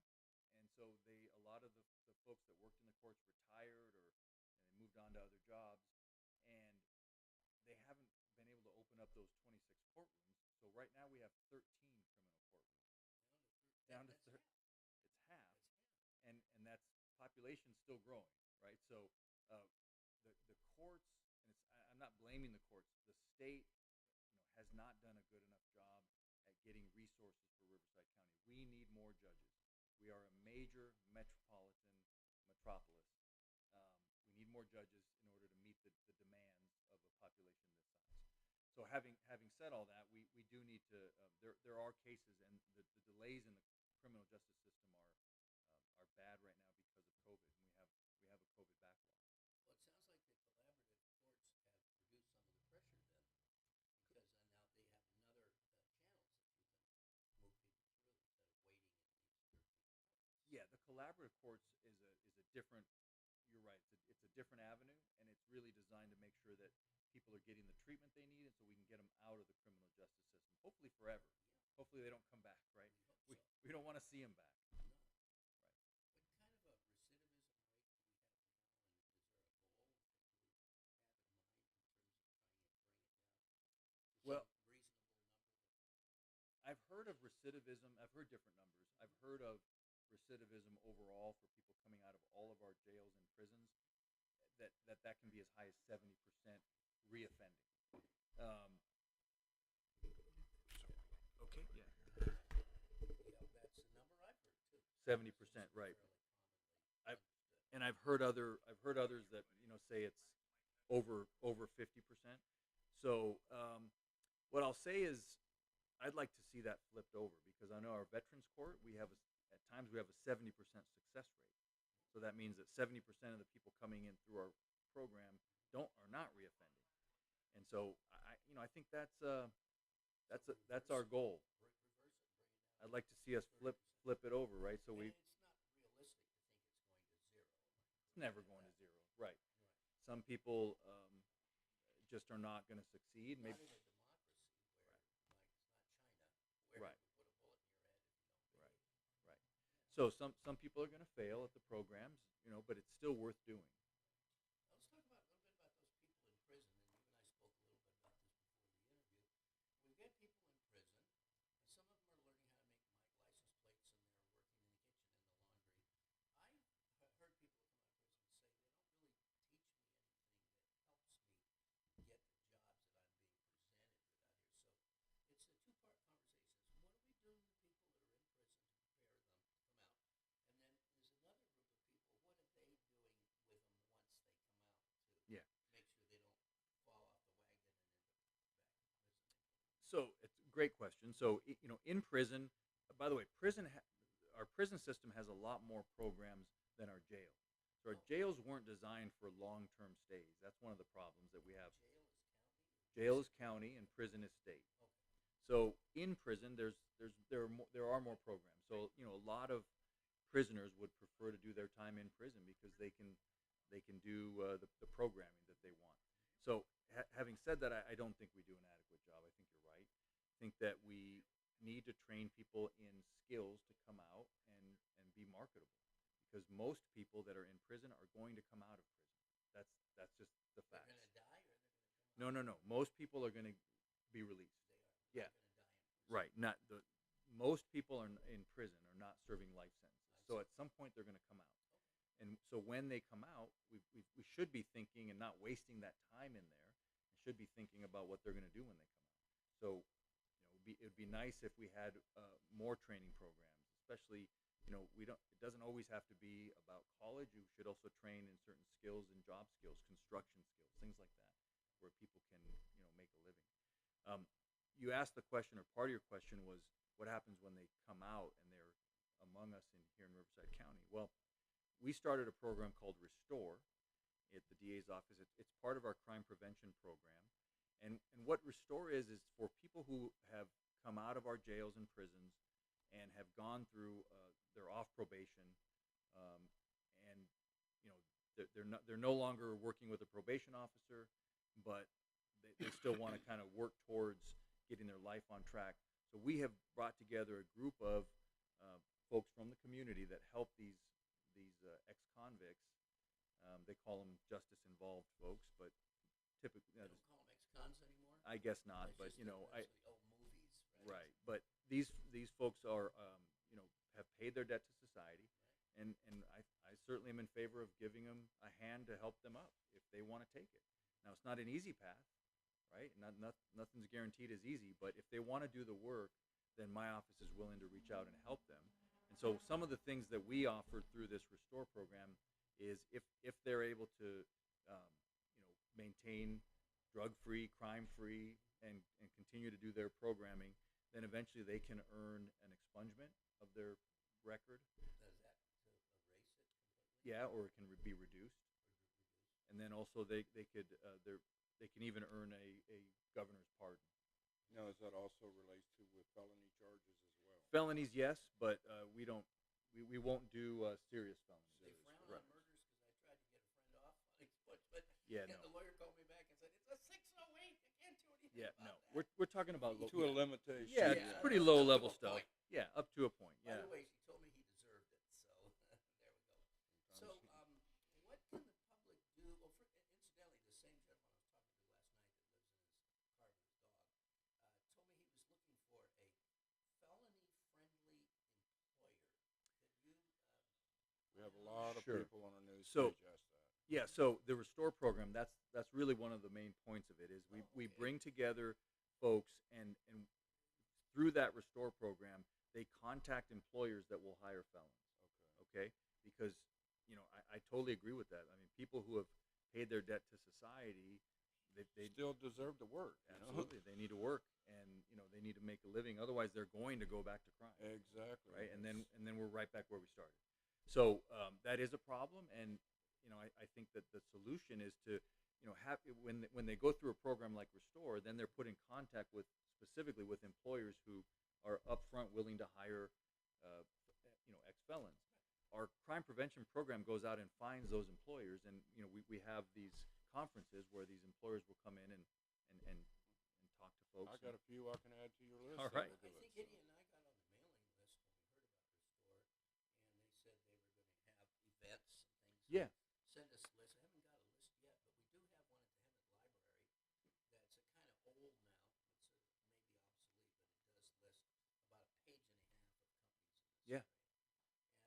and so a lot of the folks that worked in the courts retired and they moved on to other jobs, and they haven't been able to open up those 26 courtrooms. So right now we have 13 criminal courtrooms. Down to it's half, and that's population still growing, right? So the courts, and I'm not blaming the courts. The state, you know, has not done a good enough job at getting resources for Riverside County. We need more judges. We are a major metropolis. We need more judges in order to meet the demands of a population this size. So having said all that, we do need to. There are cases, and the delays in the criminal justice system are bad right now because of COVID, and we have a COVID backlog. Well, it sounds like the collaborative courts have reduced some of the pressure then, because now they have another channels that you can move people through instead of waiting in these 13 courts. Yeah, the collaborative courts is a different. You're right. It's a different avenue, and it's really designed to make sure that people are getting the treatment they need, and so we can get them out of the criminal justice system, hopefully forever. Yeah. Hopefully they don't come back, right? We don't want to see them back. No. Right. What kind of a recidivism rate do we have now, and is there a goal that we have in mind in terms of trying to bring it down? Well, Reasonable number. I've heard of recidivism. I've heard different numbers. I've heard of recidivism overall for people coming out of all of our jails and prisons, that can be as high as 70% reoffending. Okay, yeah. Yeah, that's the number I've heard too. 70%, right? I've heard others that say it's over 50%. So what I'll say is I'd like to see that flipped over, because I know our Veterans Court, at times we have a 70% success rate. So that means that 70% of the people coming in through our program are not reoffending. And so I think that's our goal. I'd like to see us flip it over, right? So It's not realistic to think it's going to zero. it's never going to zero, right? Some people just are not going to succeed. Not Maybe in a democracy where, like, it's not China, where Right. you can put a bullet in your head if you don't behave. right. So some people are going to fail at the programs, but it's still worth doing. Now, let's talk a little bit about those people in prison, and you and I spoke a little bit about this before the interview. We've got people in prison, and some of them are learning how to make license plates, and they're working in the kitchen and the laundry. I heard people come out of prison say they don't really teach me anything that helps me get the jobs that I'm being presented with out here. So it's a two-part conversation. What are we doing with people that are in prison to prepare them to come out? And then there's another group of people, what are they doing with them once they come out to Yeah. make sure they don't fall off the wagon and end up back in prison again? So it's a great question. So in prison, by the way, our prison system has a lot more programs than our jail. So our jails weren't designed for long-term stays. That's one of the problems that we have. Jail is county? Jail is county and prison is state. Okay. So in prison, there are more programs. So a lot of prisoners would prefer to do their time in prison because they can do the programming that they want. So having said that, I don't think we do an adequate job. I think you're right. I think that we need to train people in skills to come out and be marketable, because most people that are in prison are going to come out of prison. That's just the They're facts. going to die or they're going to come out? No. Most people are going to be released. They are. Yeah. They're going to die in prison. Right. Most people are in prison are not serving life sentences. So at some point they're going to come out. Okay. And so when they come out, we should be thinking and not wasting that time in there. And should be thinking about what they're going to do when they come out. So it would be nice if we had more training programs, especially it doesn't always have to be about college. You should also train in certain skills and job skills, construction skills, things like that, where people can make a living. You asked the question, or part of your question was, what happens when they come out and they're among us here in Riverside County? Well, we started a program called Restore at the DA's office. It's part of our crime prevention program. And what Restore is for people who have come out of our jails and prisons and have gone through, they're off probation, and they're no longer working with a probation officer, but they still want to kind of work towards getting their life on track. So we have brought together a group of folks from the community that help these ex-convicts. They call them justice-involved folks, but typically They don't call them ex-cons anymore? I guess not. It's But just the old movies, right? right. But these folks are have paid their debt to society, and I certainly am in favor of giving them a hand to help them up if they want to take it. Now, it's not an easy path, right? Nothing's guaranteed as easy, but if they want to do the work, then my office is willing to reach out and help them. And so some of the things that we offer through this Restore program is if they're able to maintain drug-free, crime-free, and continue to do their programming, then eventually they can earn an expungement of their record. Does that to erase it completely? Yeah, or it can be reduced. And then also they can even earn a governor's pardon. Now, does that also relate to with felony charges as well? Felonies, yes, but we won't do serious felonies. They frown Right. on murders because I tried to get a friend off on expungement. Yeah, and no. the lawyer called me back and said, it's a 608. I can't do anything Yeah, about no. that. We're talking about To a limitation. Yeah, Yeah, it's pretty up low to level a stuff. point. Yeah, up to a point. By Yeah. the way, she told me he deserved it, so there we go. So, what can the public do? Well, incidentally, the same gentleman I was talking to last night that lives in his car with his dog told me he was looking for a felony-friendly employer. Could you? We have a lot of Sure. people on our news So- suggest that. Yeah, so the Restore program, that's really one of the main points of it is we Okay. bring together folks and through that Restore program, they contact employers that will hire felons. okay? Because, I totally agree with that. I mean, people who have paid their debt to society, they Still deserve to work. absolutely, they need to work, and, they need to make a living. Otherwise, they're going to go back to crime. Exactly. Right, and then we're right back where we started. So that is a problem, and I think that the solution is to have when they go through a program like Restore, then they're put in contact with specifically with employers who are upfront willing to hire ex-felons. Our crime prevention program goes out and finds those employers, and we have these conferences where these employers will come in and talk to folks. I got a few I can add to your list. All right. I think Eddie and I got on the mailing list when we heard about Restore, and they said they were going to have events and things. Yeah. Send us a list. I haven't got a list yet, but we do have one at the Hemet Library that's a kind of old now. It's maybe obsolete, but it does list about a page and a half of companies in this Yeah. area.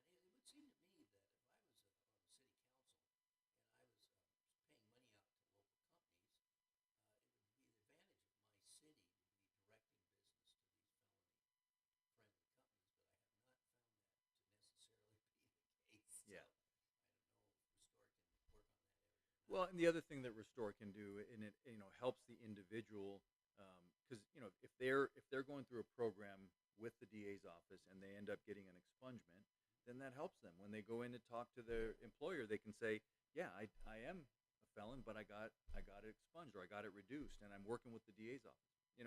And it would seem to me that if I was on the city council and I was paying money out to local companies, it would be the advantage of my city to be directing business to these felony-friendly companies, but I have not found that to necessarily be the case. Yeah. So I don't know if Restore can work on that area. Well, and the other thing that Restore can do, and it helps the individual, because if they're going through a program with the DA's office and they end up getting an expungement, then that helps them when they go in to talk to their employer. They can say, "Yeah, I am a felon, but I got it expunged or I got it reduced, and I'm working with the DA's office." And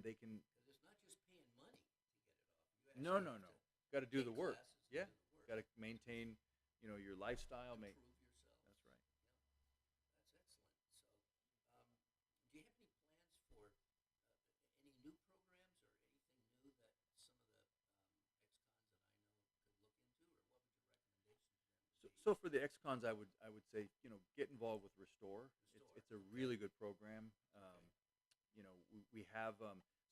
they can. Because it's not just paying money to get it off. No. Got to do the take work. classes and Yeah. do the work. Got to maintain, your lifestyle. Improve yourself. That's right. That's excellent. So, do you have any plans for any new programs or anything new that some of the ex-cons that I know could look into, or what would your recommendation to them be? So for the ex-cons, I would say, get involved with Restore. It's a really good program. We have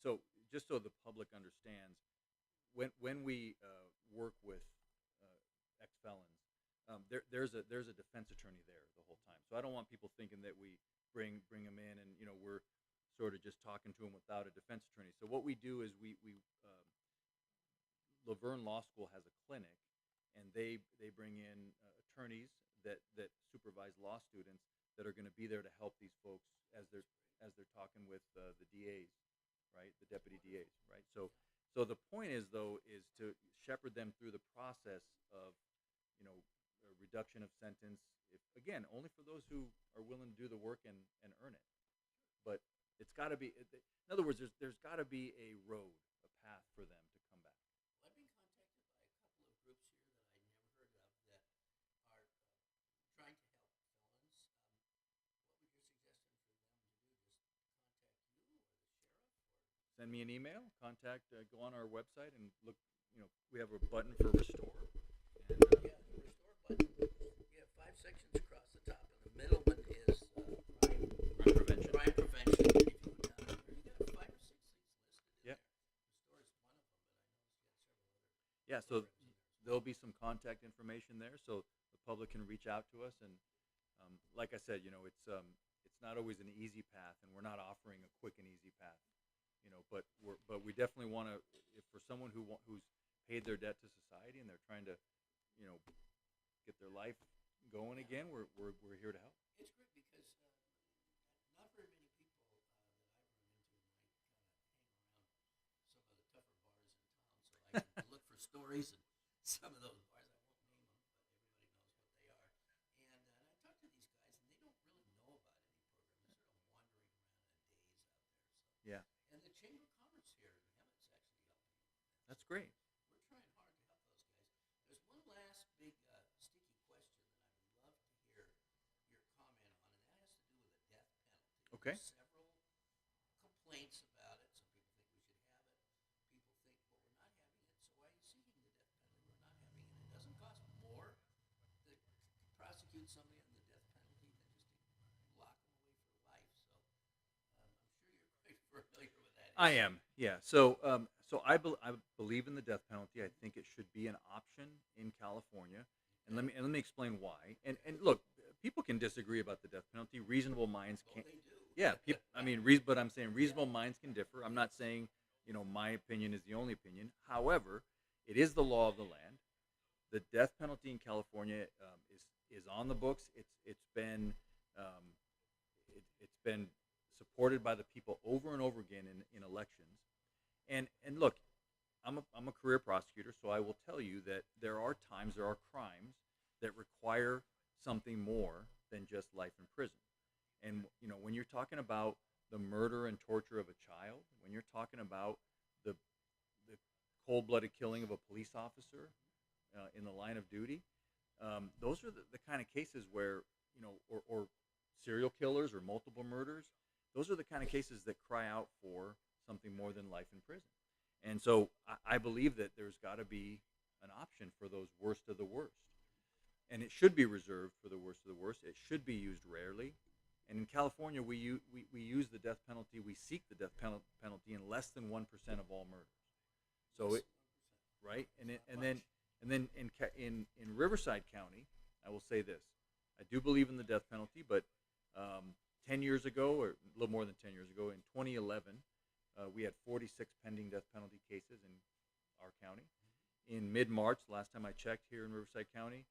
so just so the public understands, when we work with ex-felons, there's a defense attorney there the whole time. So I don't want people thinking that we bring them in and we're sort of just talking to them without a defense attorney. So what we do is we Laverne Law School has a clinic, and they bring in attorneys that supervise law students that are going to be there to help these folks as they're talking with the DAs, right, the deputy DAs, right. So the point is to shepherd them through the process of a reduction of sentence. If again, only for those who are willing to do the work and earn it. But it's got to be. In other words, there's got to be a road, a path for them to come back. Well, I've been contacted by a couple of groups here that I never heard of that are trying to help felons. What would your suggestion for them to do? Just contact you or the sheriff? Or? Send me an email. Go on our website and look. We have a button for Restore. And, Yeah, the Restore button. You have 5 sections across the top, and the middle one is crime prevention. Crime prevention. And if you go down there, you got 5 or 6 things listed in Yep. there. Restore is one of them, but I noticed you got several other. Yeah, so programs in there as well. there'll be some contact information there, so the public can reach out to us. And like I said, it's not always an easy path, and we're not offering a quick and easy path. But we definitely want to. If for someone who's paid their debt to society and they're trying to, get their life going again, we're here to help. It's great because not very many people that I've run into might kind of hang around some of the tougher bars in town, so I can look for stories and some of those bars. I won't name them, but everybody knows what they are. And I talk to these guys, and they don't really know about any program. They're sort of wandering around in a daze out there. So. Yeah, And the Chamber of Commerce here in Hemet's actually helping. that's great. We're trying hard to help those guys. There's one last big sticky question that I would love to hear your comment on, and that has to do with the death penalty. Okay. There's several complaints about it. Some people think we should have it. People think, well, we're not having it, so why are you seeking the death penalty? We're not having it. It doesn't cost more to prosecute somebody on the death penalty than just to lock them away for life. So I'm sure you're quite familiar with that. I am, yeah. So I believe in the death penalty. I think it should be an option in California, and let me explain why. And look, people can disagree about the death penalty. Reasonable minds Well, can't. they do. Yeah, but I'm saying reasonable minds can differ. I'm not saying my opinion is the only opinion. However, it is the law of the land, the death penalty in California is on the books. It's been it's been supported by the people over and over again in elections. And look, I'm a career prosecutor, so I will tell you that there are crimes that require something more than just life in prison. And when you're talking about the murder and torture of a child, when you're talking about the cold-blooded killing of a police officer in the line of duty, those are the kind of cases where or serial killers or multiple murders. Those are the kind of cases that cry out for something more than life in prison. And so I believe that there's got to be an option for those worst of the worst. And it should be reserved for the worst of the worst. It should be used rarely. And in California, we use the death penalty. We seek the death penalty in less than 1% of all murders. So right, and then in Riverside County, I will say this: I do believe in the death penalty, but 10 years ago, or a little more than 10 years ago, in 2011, we had 46 pending death penalty cases in our county. In mid-March, last time I checked here in Riverside County,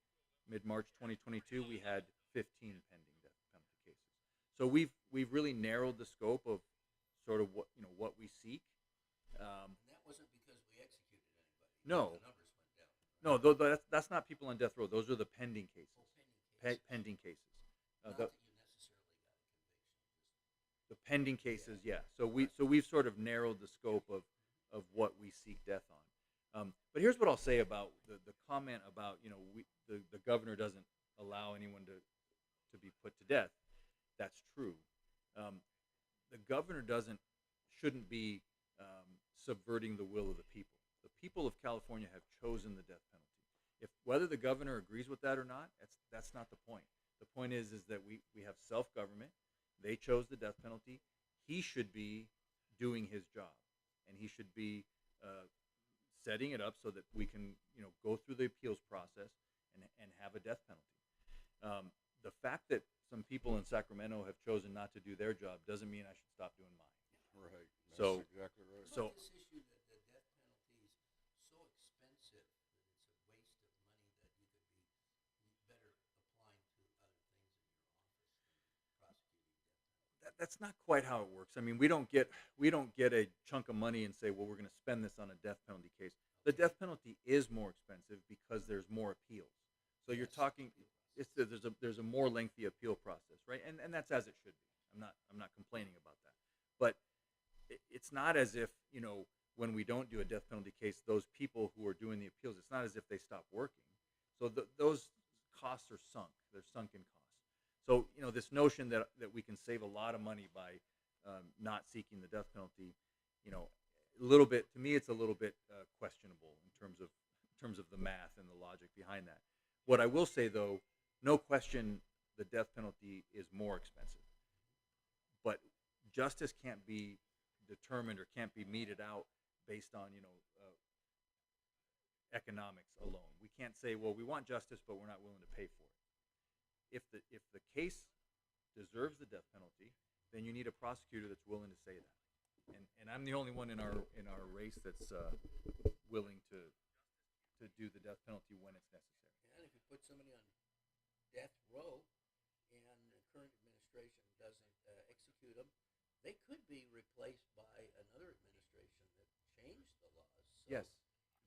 mid-March 2022, we had 15 pending death penalty cases. So we've really narrowed the scope of sort of what we seek. And that wasn't because we executed anybody. No. The numbers went down. No, that's not people on death row. Those are the pending cases. Pending cases. Not that you necessarily got a conviction. The pending cases, yeah. So we've sort of narrowed the scope of what we seek death on. But here's what I'll say about the comment about the governor doesn't allow anyone to be put to death. That's true. The governor shouldn't be subverting the will of the people. The people of California have chosen the death penalty. If whether the governor agrees with that or not, that's not the point. The point is that we have self-government. They chose the death penalty. He should be doing his job, and he should be setting it up so that we can go through the appeals process and have a death penalty. The fact that some people in Sacramento have chosen not to do their job doesn't mean I should stop doing mine. Right. That's So exactly right. So This issue that the death penalty is so expensive that it's a waste of money that you could be better applying to other things in your office than prosecuting death penalty. that's not quite how it works. I mean, we don't get a chunk of money and say, well, we're going to spend this on a death penalty case. The death penalty is more expensive because there's more appeals. So you're talking, there's a more lengthy appeal process, right? And that's as it should be. I'm not complaining about that. But it's not as if when we don't do a death penalty case, those people who are doing the appeals, it's not as if they stop working. So those costs are sunk. They're sunken costs. So this notion that we can save a lot of money by not seeking the death penalty, a little bit, to me, it's a little bit questionable in terms of the math and the logic behind that. What I will say, though, no question, the death penalty is more expensive. But justice can't be determined or can't be meted out based on economics alone. We can't say, well, we want justice, but we're not willing to pay for it. If the case deserves the death penalty, then you need a prosecutor that's willing to say that. And I'm the only one in our race that's willing to do the death penalty when it's necessary. And if you put somebody on death row and the current administration doesn't execute them, they could be replaced by another administration that changed the laws. So Yes.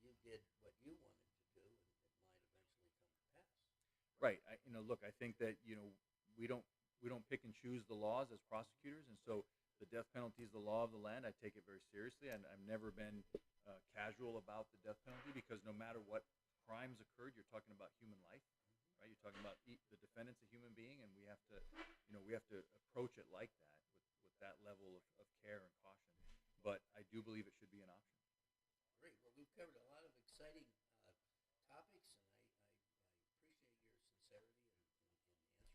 You did what you wanted to do, and it might eventually come to pass. Right. Look, I think that we don't pick and choose the laws as prosecutors, and so the death penalty is the law of the land. I take it very seriously, and I've never been casual about the death penalty because no matter what crimes occurred, you're talking about human life, right? You're talking about the defendant's a human being, and we have to approach it like that with that level of care and caution. But I do believe it should be an option. Great. Well, we've covered a lot of exciting topics, and I appreciate your sincerity in answering them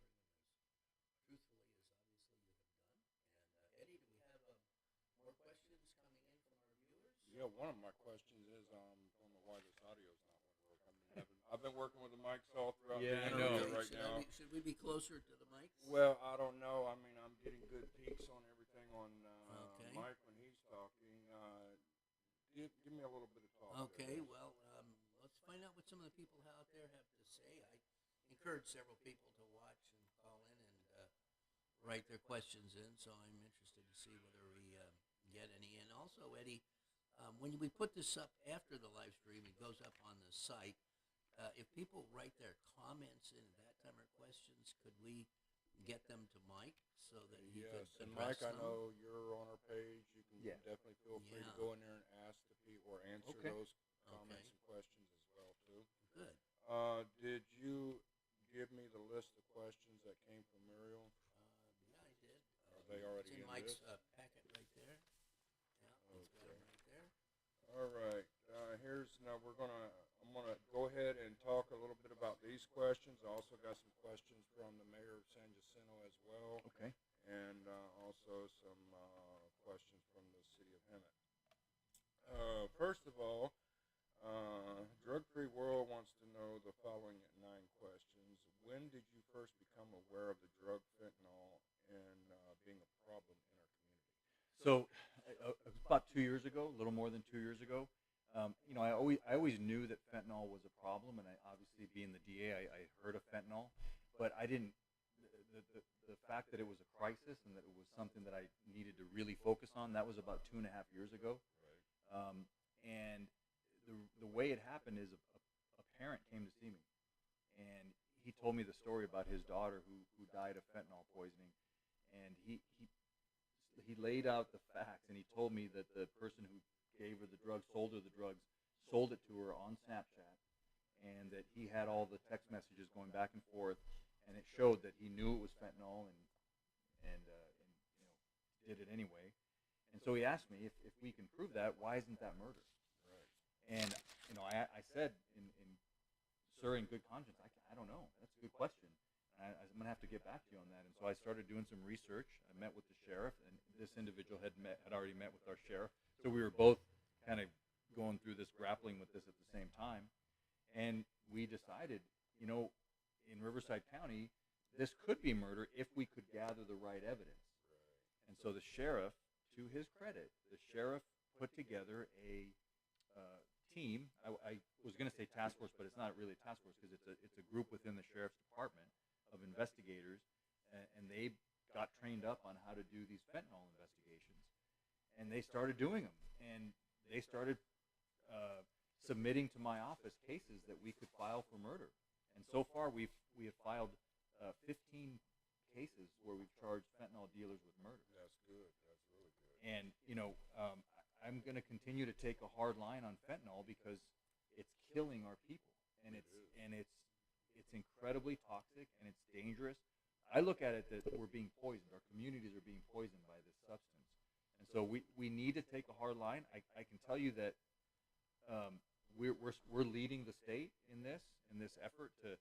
as truthfully as obviously you have done. And Eddie, do we have more questions coming in from our viewers? Yeah, one of my questions is don't know why this audio's not going to work. I've been working with the mics all throughout the Yeah, I interview know. right now. Should we be closer to the mics? Well, I don't know. I mean, I'm getting good peaks on everything on Okay. Mike when he's talking. Give me a little bit of talk. Okay. There. Well, let's find out what what some of the people out there have to say. I encourage several people to watch and call in and write their questions in, so I'm interested to see whether we get any. And also, Eddie, when we put this up after the live stream, it goes up on the site. If people write their comments in at that time or questions, could we get them to Mike so that he Yes, could and address Mike, I them? know you're on our page. You can definitely feel free to go in there and ask the people or answer those comments and questions as well too. Good. Did you give me the list of questions that came from Muriel? Yeah, I did. Are they already it's in in Mike's this? packet right there. Yeah, it's got them right there. All right. I'm gonna go ahead and talk a little bit about these questions. I also got some questions from the mayor of San Jacinto as well. Okay. And also some questions from the city of Hemet. First of all, Drug Free World wants to know the following 9 questions. When did you first become aware of the drug fentanyl and being a problem in our community? So about 2 years ago, a little more than 2 years ago, I always knew that fentanyl was a problem, and I obviously being the DA, I heard of fentanyl, but I didn't. The fact that it was a crisis and that it was something that I needed to really focus on, that was about 2.5 years ago. Right. And the way it happened is a parent came to see me, and he told me the story about his daughter who died of fentanyl poisoning, and he laid out the facts, and he told me that the person who gave her the drugs, sold her the drugs, sold it to her on Snapchat, and that he had all the text messages going back and forth, and it showed that he knew it was fentanyl and did it anyway. And so he asked me if we can prove that, why isn't that murder? Right. And I said sir, in good conscience, I don't know. That's a good question. I'm going to have to get back to you on that. And so I started doing some research. I met with the sheriff, and this individual had already met with our sheriff. So we were both kind of going through this, grappling with this at the same time. And we decided, in Riverside County, this could be murder if we could gather the right evidence. Right. And so the sheriff, to his credit, the sheriff put together a team. I was going to say task force, but it's not really a task force because it's a group within the sheriff's department of investigators, and they got trained up on how to do these fentanyl investigations, and they started doing them, and they started submitting to my office cases that we could file for murder. And so far we have filed 15 cases where we've charged fentanyl dealers with murder. That's good. That's really good. And I'm going to continue to take a hard line on fentanyl because it's killing our people, and it's incredibly toxic, and it's dangerous. I look at it that we're being poisoned. Our communities are being poisoned by this substance. And so we need to take a hard line. I can tell you that we're leading the state in this effort to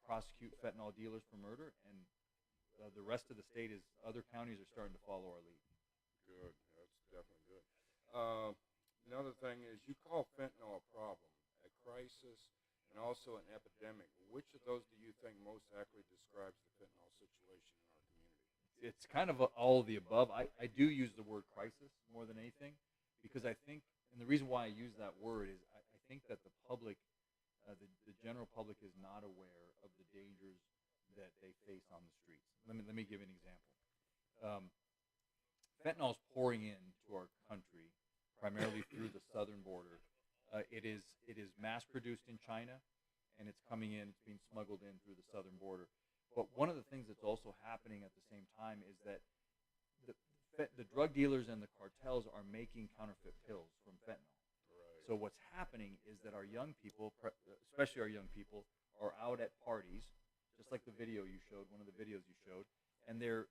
prosecute fentanyl dealers for murder, and the rest of the state other counties are starting to follow our lead. Good. That's definitely good. Another thing is you call fentanyl a problem, a crisis, and also an epidemic. Which of those do you think most accurately describes the fentanyl situation in our community? It's kind of all of the above. I do use the word crisis more than anything because I think, and the reason why I use that word is I think that the public, the general public is not aware of the dangers that they face on the streets. Let me give you an example. Fentanyl is pouring into our country primarily through the southern border. It is mass produced in China, and it's coming in. It's being smuggled in through the southern border. But one of the things that's also happening at the same time is that the drug dealers and the cartels are making counterfeit pills from fentanyl. Right. So what's happening is that our young people, especially our young people, are out at parties, just like the video you showed, one of the videos you showed, and they're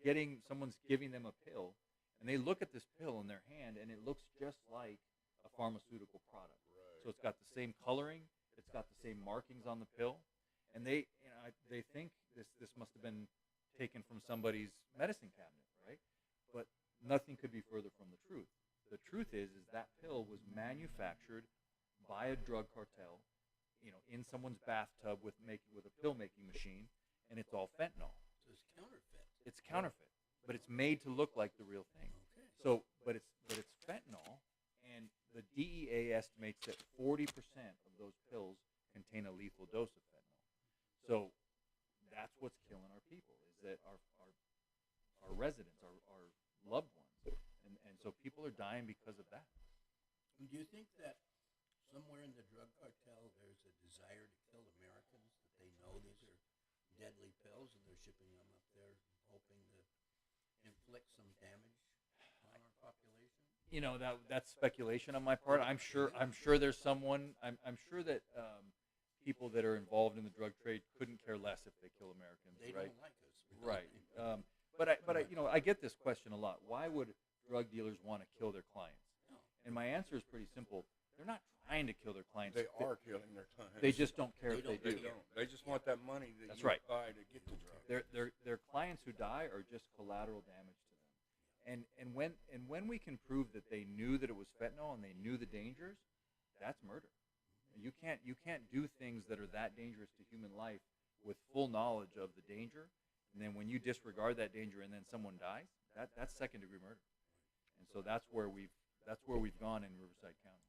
getting, someone's giving them a pill, and they look at this pill in their hand, and it looks just like a pharmaceutical product. Right. So it's got the same coloring, it's got the same markings on the pill, and they think this must have been taken from somebody's medicine cabinet, right? But nothing could be further from the truth. The truth is that pill was manufactured by a drug cartel, in someone's bathtub with a pill making machine, and it's all fentanyl. So it's counterfeit. It's counterfeit, but it's made to look like the real thing. Okay. So, but it's fentanyl, and the DEA estimates that 40% of those pills contain a lethal dose of fentanyl. So that's what's killing our people, is that our residents, our loved ones. And so people are dying because of that. Do you think that somewhere in the drug cartel there's a desire to kill Americans, that they know these are deadly pills and they're shipping them up there hoping to inflict some damage on our population? You know, that's speculation on my part. I'm sure there's someone. I'm sure that people that are involved in the drug trade couldn't care less if they kill Americans. They right? don't like us. Right. But I get this question a lot. Why would drug dealers want to kill their clients? No. And my answer is pretty simple. They're not trying to kill their clients. They are killing their clients. They just don't care if they They do. don't. They just want that money that That's you right. buy to get the drug. Their clients who die are just collateral damage to them. And when we can prove that they knew that it was fentanyl and they knew the dangers, that's murder. You can't do things that are that dangerous to human life with full knowledge of the danger, and then when you disregard that danger and then someone dies, that's second degree murder. And so that's where we've gone in Riverside County.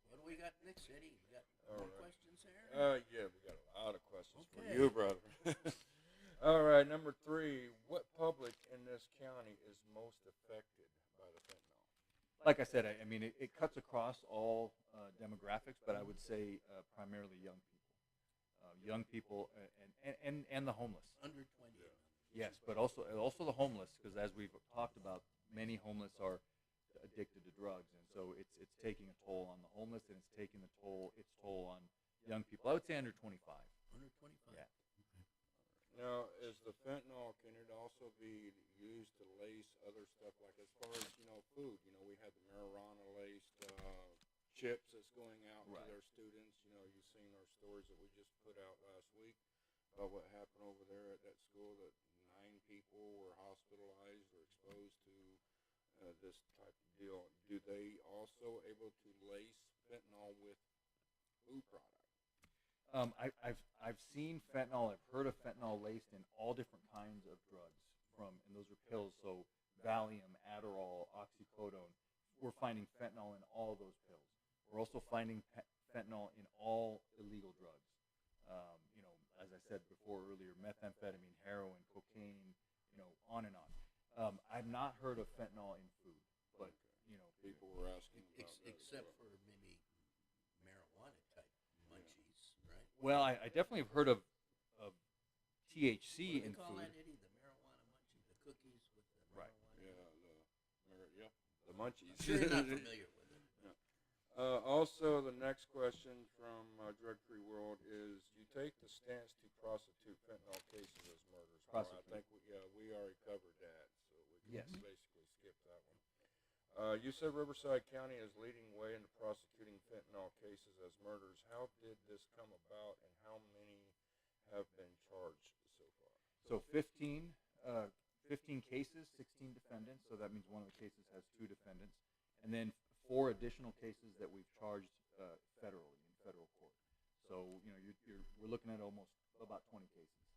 What do we got next, Eddie? We got All more right. questions there? Yeah, we got a lot of questions Okay. for you, brother. All right, number 3. What public in this county is most affected by the fentanyl? Like I said, I mean, it cuts across all demographics, but I would say primarily young people, and the homeless. Under 20. Yes, but also the homeless, because as we've talked about, many homeless are addicted to drugs, and so it's taking a toll on the homeless, and it's taking its toll on young people. I would say under 25. Under 25? Yeah. Now, is the fentanyl, can it also be used to lace other stuff, like as far as, food? We had the marijuana-laced chips that's going out Right. to their students. You've seen our stories that we just put out last week about what happened over there at that school, that 9 people were hospitalized or exposed to this type of deal. Do they also able to lace fentanyl with food products? I've seen fentanyl. I've heard of fentanyl laced in all different kinds of drugs, and those are pills. So Valium, Adderall, oxycodone. We're finding fentanyl in all those pills. We're also finding fentanyl in all illegal drugs. As I said before earlier, methamphetamine, heroin, cocaine, on and on. I've not heard of fentanyl in food, but People were asking about that as Except well. for maybe marijuana type munchies, right? well, I definitely have heard of THC What do in they call food. that, Eddie? The marijuana munchie, the cookies with the Right. marijuana? The munchies. Sure, you're not familiar with it. Also, the next question from Drug Free World is: you take the stance to prosecute fentanyl cases as murders. Prosecute. I think we already covered that, so we can Yes. basically skip that one. You said Riverside County is leading way into prosecuting fentanyl cases as murders. How did this come about, and how many have been charged so far? So 15 cases, 16 defendants. So that means one of the cases has 2 defendants, and then 4 additional cases that we've charged federally in federal court. So we're looking at almost about 20 cases,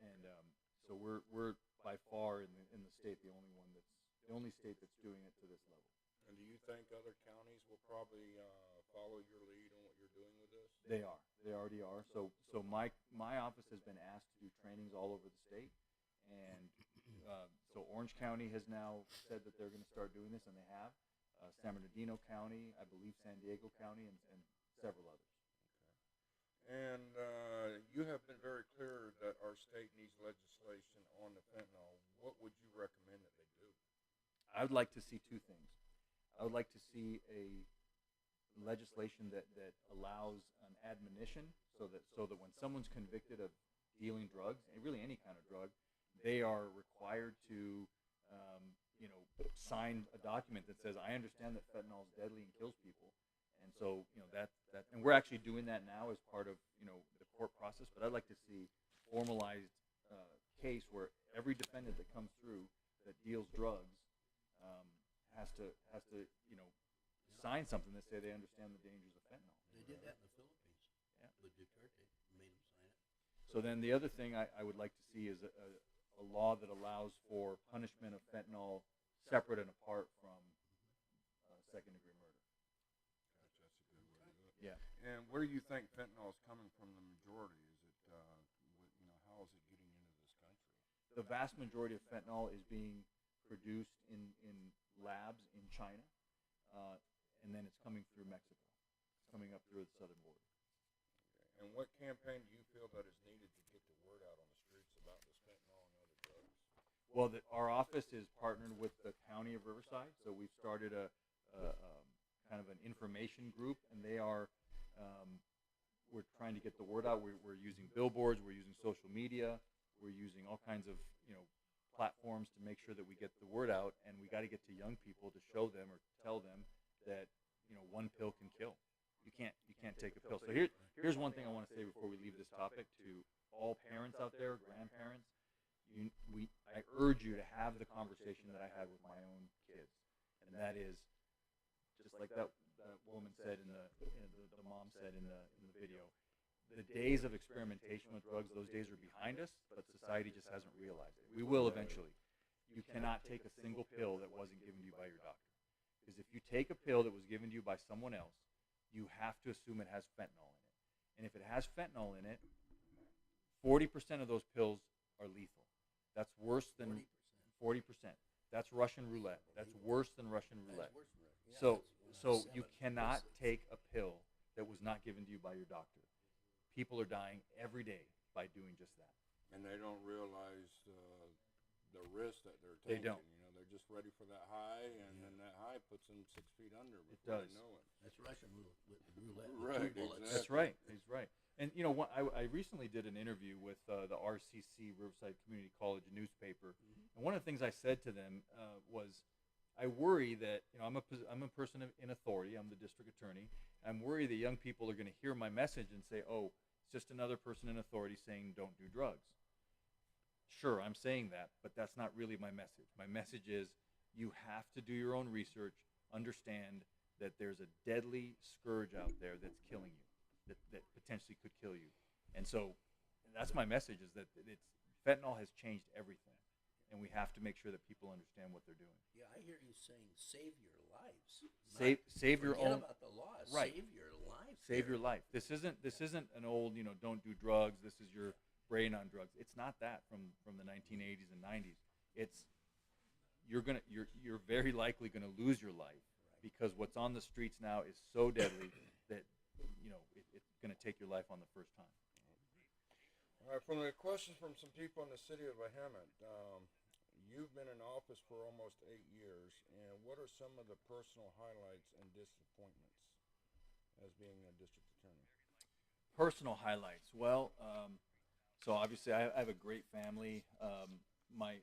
and so we're by far in the state the only state that's doing it to this level. And do you think other counties will probably follow your lead on what you're doing with this? They are. They already are. So my office has been asked to do trainings all over the state, and so Orange County has now said that they're going to start doing this, and they have. San Bernardino County, I believe San Diego County, and several others. And you have been very clear that our state needs legislation on the fentanyl. What would you recommend that they do? I would like to see 2 things. I would like to see a legislation that allows an admonition, so that when someone's convicted of dealing drugs, and really any kind of drug, they are required to sign a document that says, I understand that fentanyl is deadly and kills people. And so, that and we're actually doing that now as part of, the court process. But I'd like to see formalized case where every defendant that comes through that deals drugs has to sign something that say they understand the dangers of fentanyl. They did that in the Philippines. Yeah. With Duterte, made them sign it. So then the other thing I would like to see is a law that allows for punishment of fentanyl separate and apart from second-degree murder. That's a good way to do it. Yeah. And where do you think fentanyl is coming from? The majority is it? How is it getting into this country? The vast majority of fentanyl is being produced in labs in China, and then it's coming through Mexico. It's coming up through the southern border. Okay. And what campaign do you feel that is needed to get the word out on the streets about this fentanyl and other drugs? Well, our office is partnered with the county of Riverside, so we've started a kind of an information group, and they are we're trying to get the word out. We're using billboards, we're using social media, we're using all kinds of platforms to make sure that we get the word out, and we got to get to young people to show them or tell them that one pill can kill. You can't take a pill. So here's one thing I want to say before we leave this topic to all parents out there, grandparents. I urge you to have the conversation that I had with my own kids, and that is just like that woman said the mom said in the video. The days of experimentation with drugs, those days are behind us, but society just hasn't realized it. We will eventually. You cannot take a single pill that wasn't given to you by your doctor, because if you take a pill that was given to you by someone else, you have to assume it has fentanyl in it, and if it has fentanyl in it, 40% of those pills are lethal. That's worse than 40%. That's Russian roulette. That's worse than Russian roulette. So you cannot take a pill that was not given to you by your doctor. People are dying every day by doing just that. And they don't realize the risk that they're taking. They don't. They're just ready for that high, and then that high puts them 6 feet under before It does. they know it. That's Russian roulette. Right, Two bullets. exactly. That's right. He's right. And I recently did an interview with the RCC, Riverside Community College newspaper, and one of the things I said to them was, I worry that I'm a person in authority. I'm the district attorney. I'm worried that young people are going to hear my message and say, "Oh, it's just another person in authority saying don't do drugs." Sure, I'm saying that, but that's not really my message. My message is you have to do your own research, understand that there's a deadly scourge out there that's killing you, that potentially could kill you. And so that's my message, is that fentanyl has changed everything, and we have to make sure that people understand what they're doing. Yeah, I hear you saying save your lives. Save your Forget own. about the laws. Right. Save your life. Save your life. This isn't an old, don't do drugs. This is your brain on drugs. It's not that from the 1980s and 90s. It's you're very likely going to lose your life, because what's on the streets now is so deadly that it's going to take your life on the first time. All right, from the questions from some people in the city of Hemet, you've been in office for almost 8 years, and what are some of the personal highlights and disappointments as being a district attorney? Personal highlights. Well, so obviously I have a great family. My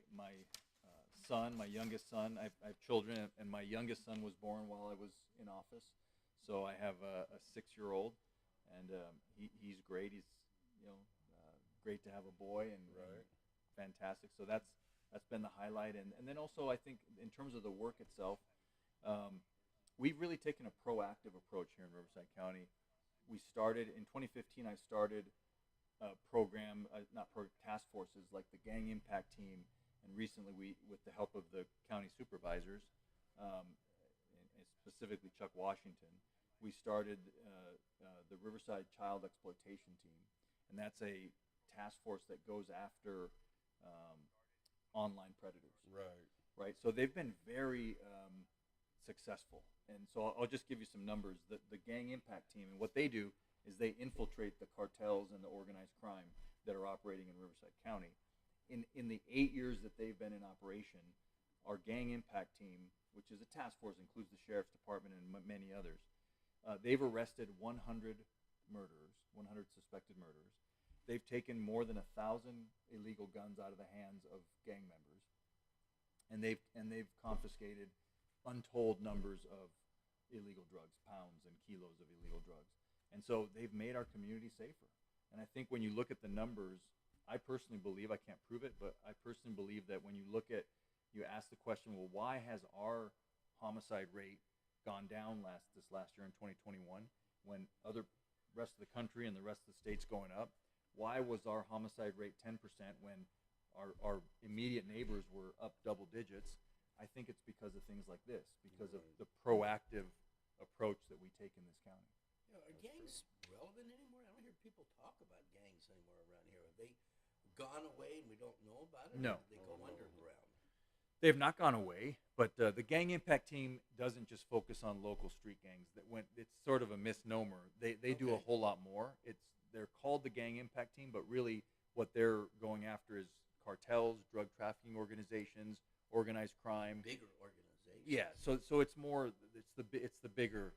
son, my youngest son, I have children, and my youngest son was born while I was in office. So I have a 6-year-old, and he's great. He's great to have a boy, and fantastic. So that's been the highlight. And then also, I think in terms of the work itself, we've really taken a proactive approach here in Riverside County. We started in 2015. I started a program, task forces like the Gang Impact Team, and recently with the help of the county supervisors, and specifically Chuck Washington, we started the Riverside Child Exploitation Team, and that's a task force that goes after online predators. Right. So they've been very successful, and so I'll just give you some numbers. The Gang Impact Team, and what they do is they infiltrate the cartels and the organized crime that are operating in Riverside County. In the 8 years that they've been in operation, our Gang Impact Team, which is a task force, includes the Sheriff's Department and many others, they've arrested 100 murderers, 100 suspected murderers. They've taken more than 1,000 illegal guns out of the hands of gang members, and they've confiscated untold numbers of illegal drugs, pounds and kilos of illegal drugs. And so they've made our community safer. And I think when you look at the numbers, I personally believe, I can't prove it, but I personally believe that when you ask the question, well, why has our homicide rate gone down this last year in 2021 when other rest of the country and the rest of the state's going up? Why was our homicide rate 10% when our immediate neighbors were up double digits? I think it's because of things like this, because of the proactive approach that we take in this county. You know, are gangs relevant anymore? I don't hear people talk about gangs anymore around here. Have they gone away and we don't know about it? No. Or did they go underground? They've not gone away, but the gang impact team doesn't just focus on local street gangs. It's sort of a misnomer. They do a Okay. whole lot more. They're called the gang impact team, but really what they're going after is cartels, drug trafficking organizations, organized crime. Bigger organizations. Yeah, so it's more it's the bigger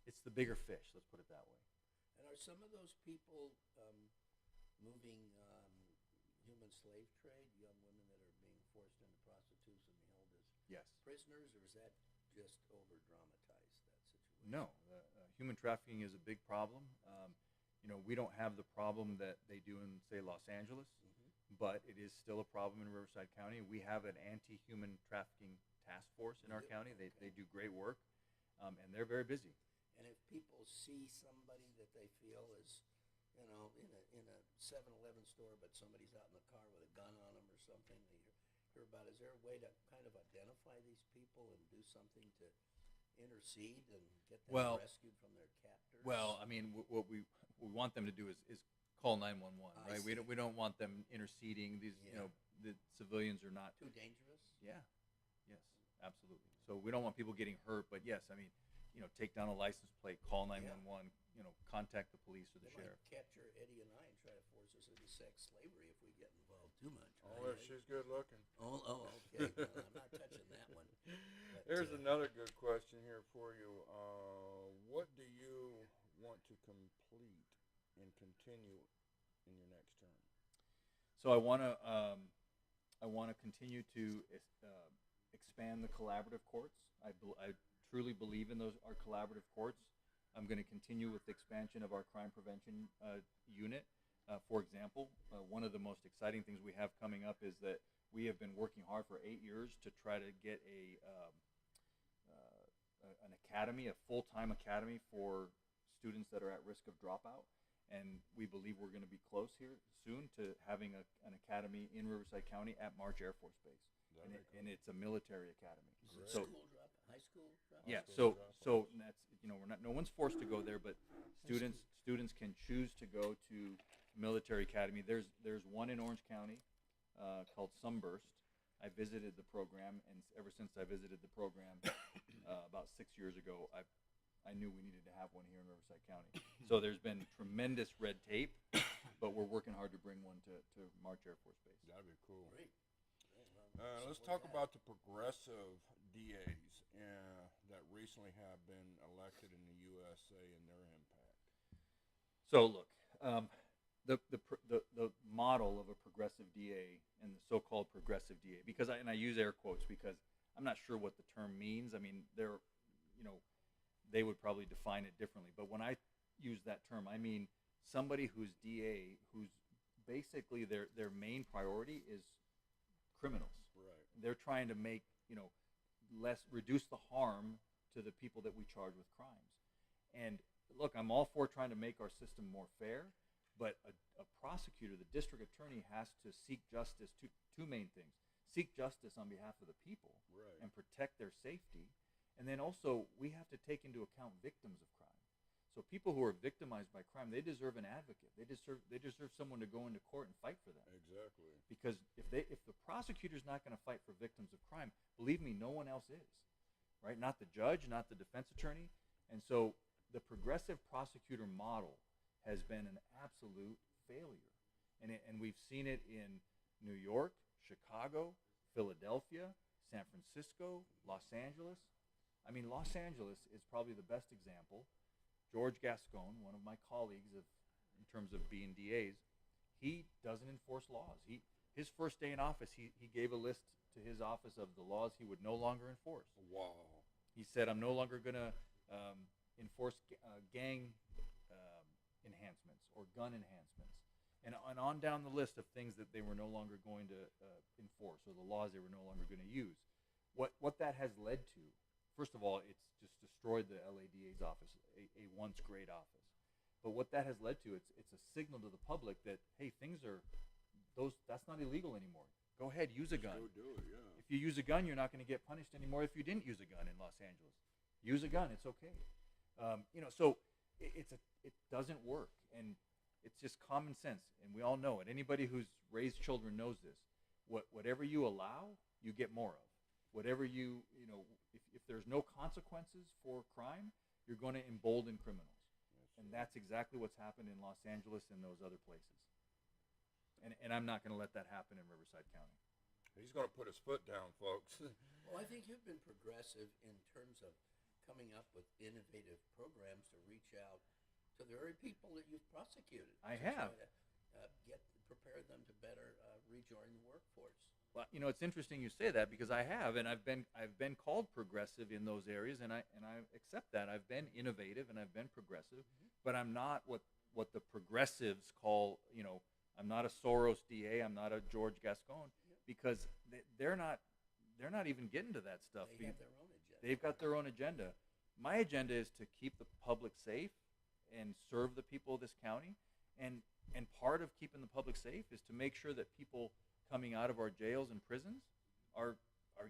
fish. Let's put it that way. And are some of those people moving human slave trade, young women that are being forced into prostitution and held as Yes. prisoners, or is that just over dramatized, that situation? No, human trafficking is a big problem. We don't have the problem that they do in, say, Los Angeles, but it is still a problem in Riverside County. We have an anti-human trafficking task force in our county. They do great work, and they're very busy. And if people see somebody that they feel is, in a 7-Eleven store, but somebody's out in the car with a gun on them or something, they hear about it, is there a way to kind of identify these people and do something to intercede and get them rescued from their captors? Well, I mean, what we want them to do is call 911, right? We don't want them interceding. These, the civilians are not too dangerous. Yeah, yes, absolutely. So we don't want people getting hurt, but yes, I mean, take down a license plate, call 911, contact the police or the sheriff. Might capture Eddie and I and try to force us into sex slavery if we get involved too much. Oh, if she's good looking. Oh, okay. No, I'm not touching that one. But, There's another good question here for you. What do you want to complete and continue in your next term? So I want to continue to expand the collaborative courts. I truly believe in our collaborative courts. I'm going to continue with the expansion of our crime prevention unit. For example, one of the most exciting things we have coming up is that we have been working hard for 8 years to try to get an academy, a full-time academy for students that are at risk of dropout. And we believe we're going to be close here soon to having an academy in Riverside County at March Air Force Base. And it's a military academy. So, high school dropout? Yeah, so that's, no one's forced to go there, but students can choose to go to military academy. There's one in Orange County called Sunburst. I visited the program, and ever since I visited the program about 6 years ago, I knew we needed to have one here in Riverside County. So there's been tremendous red tape, but we're working hard to bring one to March Air Force Base. That'd be cool. Great. Let's talk about the progressive DAs that recently have been elected in the USA and their impact. So look, the model of a progressive DA and the so-called progressive DA, because I use air quotes because I'm not sure what the term means. I mean, they would probably define it differently. But when I use that term, I mean somebody who's DA, who's basically their main priority is criminals. Right. They're trying to make, reduce the harm to the people that we charge with crimes. And look, I'm all for trying to make our system more fair, but a prosecutor, the district attorney, has to seek justice to two main things. Seek justice on behalf of the people and protect their safety. And then also, we have to take into account victims of crime. So people who are victimized by crime, they deserve an advocate. They deserve someone to go into court and fight for them. Exactly. Because if the prosecutor's not going to fight for victims of crime, believe me, no one else is. Right? Not the judge, not the defense attorney. And so the progressive prosecutor model has been an absolute failure. And we've seen it in New York, Chicago, Philadelphia, San Francisco, Los Angeles. I mean, Los Angeles is probably the best example. George Gascon, one of my colleagues in terms of being DAs, he doesn't enforce laws. His first day in office, he gave a list to his office of the laws he would no longer enforce. Wow. He said, I'm no longer going to enforce gang enhancements or gun enhancements. And on down the list of things that they were no longer going to enforce, or the laws they were no longer going to use. What that has led to, first of all, it's just destroyed the LADA's office, a once great office. But what that has led to, it's a signal to the public that, hey, that's not illegal anymore. Go ahead, use a gun. Go do it, yeah. If you use a gun, you're not going to get punished anymore if you didn't use a gun in Los Angeles. Use a gun, it's okay. So it doesn't work, and it's just common sense, and we all know it. Anybody who's raised children knows this. Whatever you allow, you get more of. Whatever if there's no consequences for crime, you're going to embolden criminals. And that's exactly what's happened in Los Angeles and those other places. And I'm not going to let that happen in Riverside County. He's going to put his foot down, folks. Well, I think you've been progressive in terms of coming up with innovative programs to reach out to the very people that you've prosecuted. I have. Prepare them to better rejoin the workforce. Well, it's interesting you say that, because I have, and I've been called progressive in those areas, and I accept that. I've been innovative and I've been progressive, but I'm not what the progressives call, I'm not a Soros DA, I'm not a George Gascon, because they're not even getting to that stuff. They have their own agenda. They've got their own agenda. My agenda is to keep the public safe and serve the people of this county, and part of keeping the public safe is to make sure that people coming out of our jails and prisons are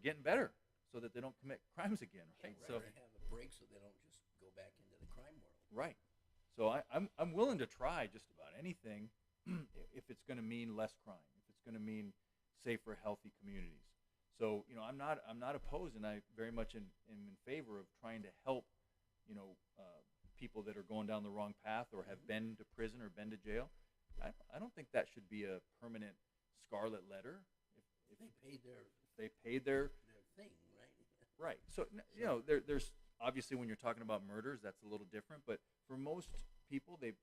getting better, so that they don't commit crimes again. Right. So have a break so they don't just go back into the crime world. Right. So I'm willing to try just about anything if it's going to mean less crime, if it's going to mean safer, healthy communities. So I'm not opposed, and I very much am in favor of trying to help people that are going down the wrong path or have been to prison or been to jail. I don't think that should be a permanent scarlet letter. If they paid their thing, right? Right. So there's obviously, when you're talking about murders, that's a little different. But for most people, they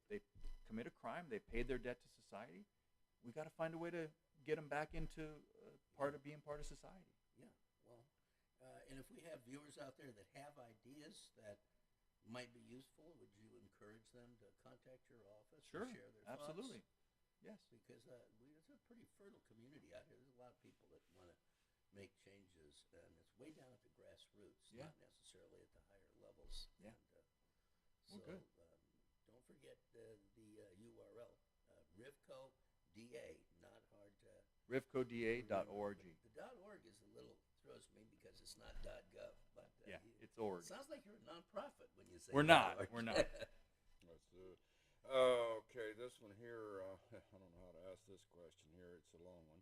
commit a crime, they paid their debt to society. We got to find a way to get them back into being part of society. Yeah. Well, and if we have viewers out there that have ideas that might be useful, would you encourage them to contact your office Sure. and share their Absolutely. thoughts? Yes. Because it's a pretty fertile community out here. There's a lot of people that want to make changes, and it's way down at the grassroots, Yeah. not necessarily at the higher levels. Yeah. And, Well, good. Don't forget the URL, Rivco DA, not hard to... RivcoDA.org. The .org is a little throws me because it's not .gov, but Yeah, it's org. It sounds like you're a nonprofit when you say We're not. .org. We're not. That's it. Okay, this one here, I don't know how to ask this question here. It's a long one.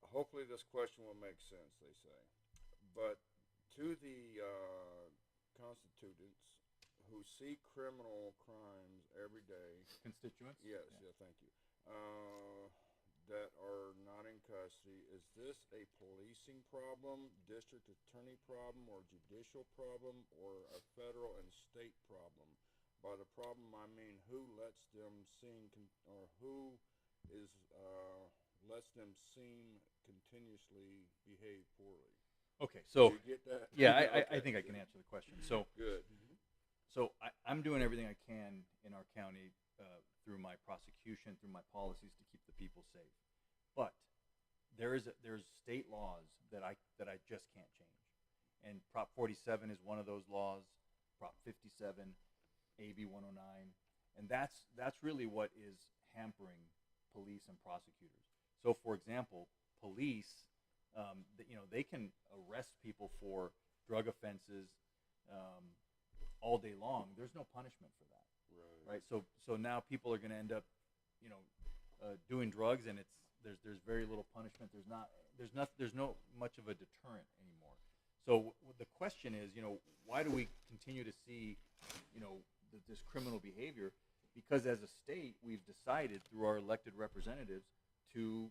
Hopefully this question will make sense, they say. But to the constituents who see criminal crimes every day. Constituents? Yes, yeah, thank you. That are not in custody, is this a policing problem, district attorney problem, or judicial problem, or a federal and state problem? By the problem, I mean who lets them seem, lets them seem continuously behave poorly? Okay, so Did you get that? yeah, Okay. I think I can answer the question. So Good. So I'm doing everything I can in our county through my prosecution, through my policies to keep the people safe. But there's state laws that I just can't change. And Prop 47 is one of those laws, Prop 57, AB 109, and that's really what is hampering police and prosecutors. So, for example, police, they can arrest people for drug offenses all day long. There's no punishment for that, right? So now people are going to end up, doing drugs, and there's very little punishment. There's no much of a deterrent anymore. So the question is, why do we continue to see, this criminal behavior? Because as a state, we've decided through our elected representatives to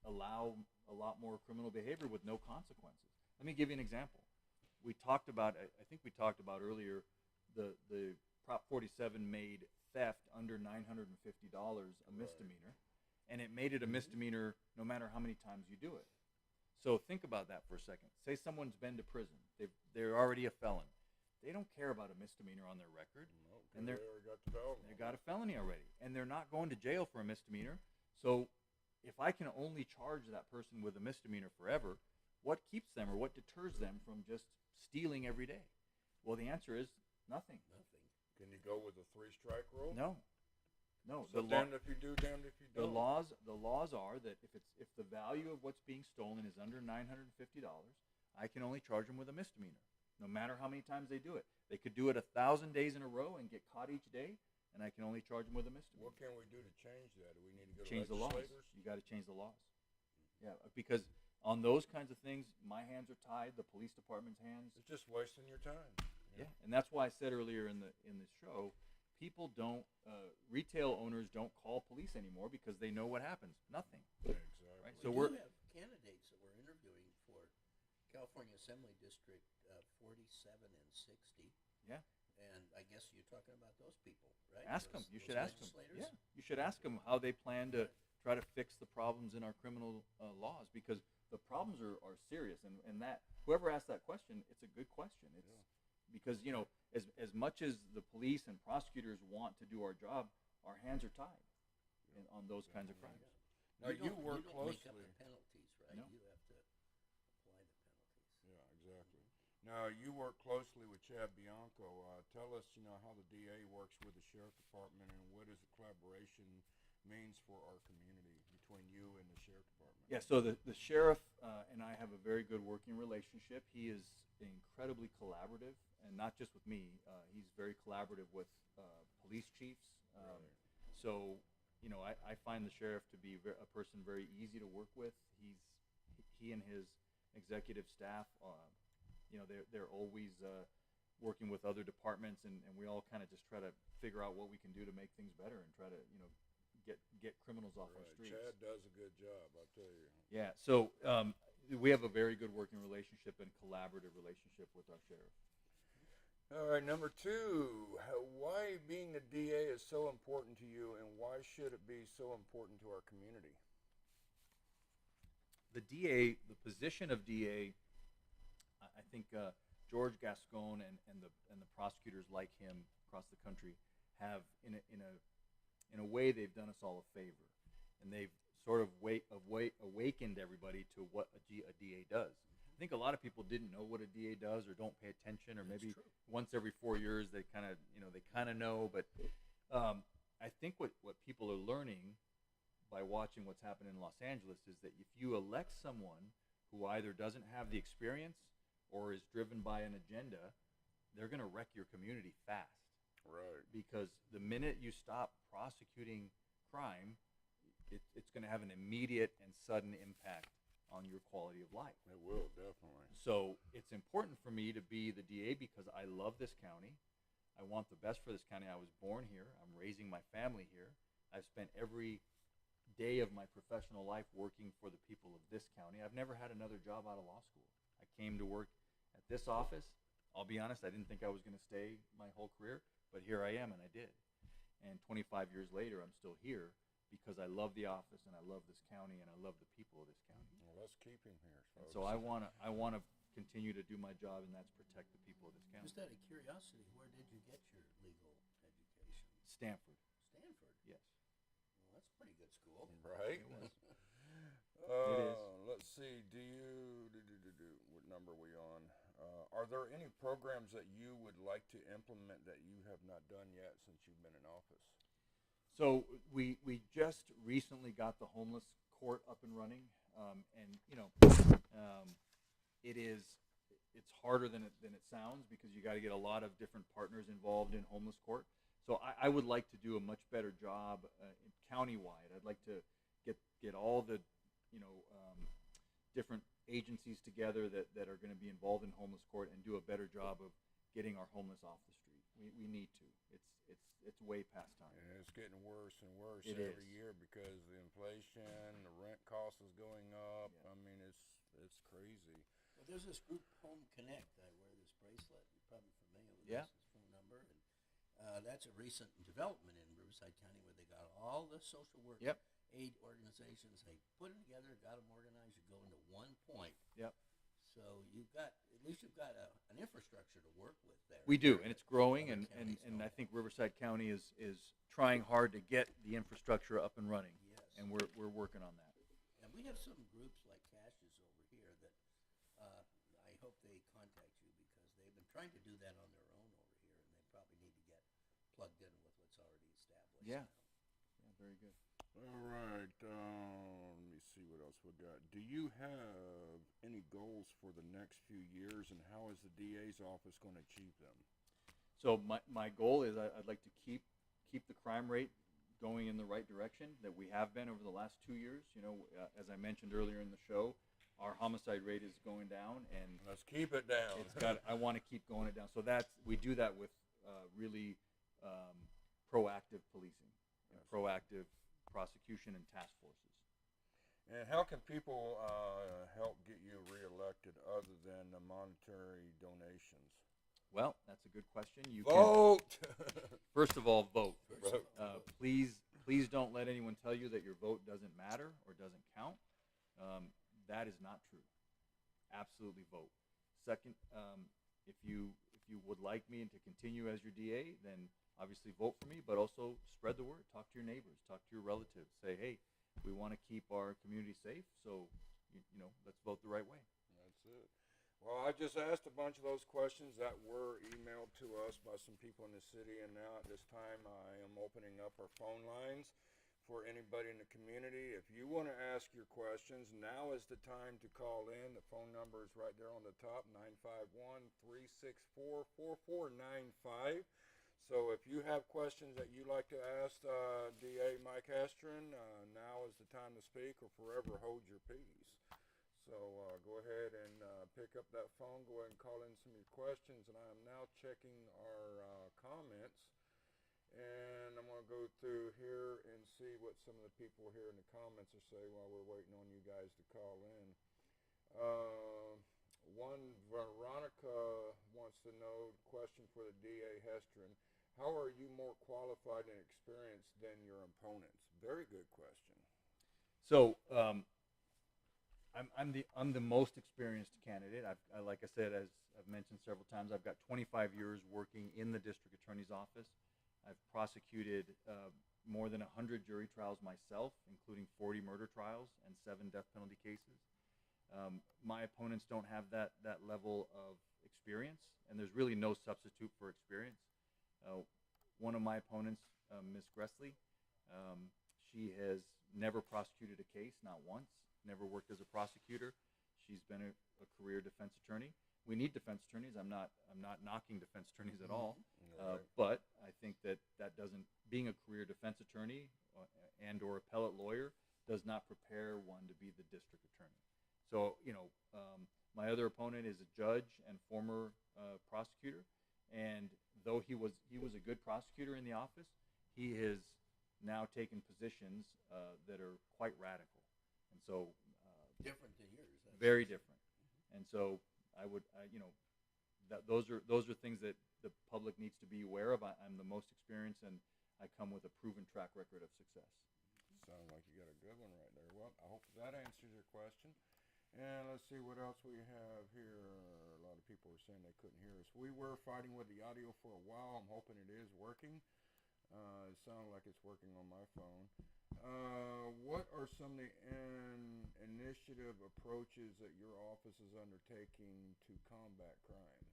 allow a lot more criminal behavior with no consequences. Let me give you an example. I think we talked about earlier, the Prop 47 made theft under $950 a misdemeanor, and it made it a misdemeanor no matter how many times you do it. So think about that for a second. Say someone's been to prison. They're already a felon. They don't care about a misdemeanor on their record. No, and they already got the felony. They got a felony already, and they're not going to jail for a misdemeanor. So if I can only charge that person with a misdemeanor forever, what keeps them or what deters them from just stealing every day? Well, the answer is nothing. Nothing. Can you go with a 3-strike rule? No. No, So the law, damned if you do, damned if you the don't. laws are that if the value of what's being stolen is under $950, I can only charge them with a misdemeanor, no matter how many times they do it. They could do it 1,000 days in a row and get caught each day, and I can only charge them with a misdemeanor. What can we do to change that? Do we need to go Change to the laws. legislators? You got to change the laws. Yeah, because on those kinds of things, my hands are tied. The police department's hands. It's just wasting your time. Yeah, and that's why I said earlier in the show, people don't, retail owners don't call police anymore because they know what happens. Nothing. Exactly. Right. We So do we're have candidates that we're interviewing for California Assembly District 47 and 60. Yeah. And I guess you're talking about those people, right? Ask them. Those- You those should ask them. legislators? Yeah, you should ask them how they plan to try to fix the problems in our criminal laws, because the problems are serious. And that whoever asked that question, it's a good question. It's because as much as the police and prosecutors want to do our job, our hands are tied on those kinds of crimes. Now you don't- work you don't make up closely. the penalties, right? No. You have to apply the penalties. Yeah, exactly. Now you work closely with Chad Bianco. Tell us, how the DA works with the sheriff department, and what is the collaboration means for our community between you and the sheriff department. Yeah, so the sheriff and I have a very good working relationship. He is incredibly collaborative, and not just with me. He's very collaborative with police chiefs. So, I find the sheriff to be a person very easy to work with. He and his executive staff, they're always working with other departments, and we all kind of just try to figure out what we can do to make things better and try to, get criminals off our streets. Chad does a good job, I'll tell you. Yeah, so we have a very good working relationship and collaborative relationship with our sheriff. All right, number 2, why being the DA is so important to you, and why should it be so important to our community? The DA, the position of DA, I think George Gascon and the prosecutors like him across the country have in a way they've done us all a favor, and they've sort of awakened everybody to what a DA does. I think a lot of people didn't know what a DA does or don't pay attention, or maybe once every 4 years they kind of know. But I think what people are learning by watching what's happened in Los Angeles is that if you elect someone who either doesn't have the experience or is driven by an agenda, they're going to wreck your community fast. Right. Because the minute you stop prosecuting crime, it's going to have an immediate and sudden impact on your quality of life. It will, definitely. So it's important for me to be the DA because I love this county. I want the best for this county. I was born here. I'm raising my family here. I've spent every day of my professional life working for the people of this county. I've never had another job out of law school. I came to work at this office. I'll be honest, I didn't think I was going to stay my whole career, but here I am, and I did. And 25 years later, I'm still here because I love the office, and I love this county, and I love the people of this county. Well, let's keep him here, folks. And so I want to continue to do my job, and that's protect the people of this county. Just out of curiosity, where did you get your legal education? Stanford. Stanford? Yes. Well, that's a pretty good school. Right? It was. Let's see. What number are we on? Are there any programs that you would like to implement that you have not done yet since you've been in office? So we just recently got the homeless court up and running, and it's harder than it sounds because you got to get a lot of different partners involved in homeless court. So I would like to do a much better job countywide. I'd like to get all the different agencies together that are going to be involved in homeless court and do a better job of getting our homeless off the street. We need to. It's way past time. And it's getting worse and worse It every is. year because the inflation, the rent cost is going up. Yeah. I mean, it's crazy. Well, there's this group, Home Connect. I wear this bracelet. You're probably familiar with Yeah. this phone number. And that's a recent development in Riverside County where they got all the social work Yep. aid organizations. They put them together, got them organized. You go into one point. Yep. So at least you've got an infrastructure to work with there. We do, and it's growing, Other and counties I don't. think Riverside County is trying hard to get the infrastructure up and running. Yes. And we're working on that. And we have some groups like Cash's over here that I hope they contact you because they've been trying to do that on their own over here, and they probably need to get plugged in with what's already established. Yeah. All right. Let me see what else we got. Do you have any goals for the next few years, and how is the DA's office going to achieve them? So my goal is I'd like to keep the crime rate going in the right direction that we have been over the last 2 years. As I mentioned earlier in the show, our homicide rate is going down, and Let's keep it down. I want to keep going it down. So we do that with really proactive policing and proactive prosecution and task forces. And how can people help get you reelected other than the monetary donations? Well, that's a good question. You Vote! First of all, vote. Vote. Please don't let anyone tell you that your vote doesn't matter or doesn't count. That is not true. Absolutely vote. Second, if you would like me to continue as your DA, then obviously vote for me, but also spread the word. Talk to your neighbors. Talk to your relatives. Say, hey, we want to keep our community safe, so let's vote the right way. That's it. Well, I just asked a bunch of those questions that were emailed to us by some people in the city, and now at this time I am opening up our phone lines for anybody in the community. If you want to ask your questions, now is the time to call in. The phone number is right there on the top, 951-364-4495. So if you have questions that you'd like to ask DA Mike Hestrin, now is the time to speak, or forever hold your peace. So go ahead and pick up that phone, go ahead and call in some of your questions, and I am now checking our comments. And I'm going to go through here and see what some of the people here in the comments are saying while we're waiting on you guys to call in. One, Veronica wants to know, question for the DA Hestrin, how are you more qualified and experienced than your opponents? Very good question. So I'm the most experienced candidate. Like I said, as I've mentioned several times, I've got 25 years working in the district attorney's office. I've prosecuted more than 100 jury trials myself, including 40 murder trials and 7 death penalty cases. My opponents don't have that level of experience, and there's really no substitute for experience. One of my opponents, Ms. Gressley, she has never prosecuted a case, not once, never worked as a prosecutor. She's been a career defense attorney. We need defense attorneys. I'm not knocking defense attorneys at all, but I think that doesn't, being a career defense attorney and or appellate lawyer does not prepare one to be the district attorney. So my other opponent is a judge and former prosecutor, and though he was a good prosecutor in the office, he has now taken positions that are quite radical, and so Different than yours. very different. And so those are things that the public needs to be aware of. I'm the most experienced, and I come with a proven track record of success. Sounds like you got a good one right there. Well, I hope that answers your question. And let's see what else we have here. A lot of people are saying they couldn't hear us. We were fighting with the audio for a while. I'm hoping it is working. It sounds like it's working on my phone. What are some of the initiative approaches that your office is undertaking to combat crime?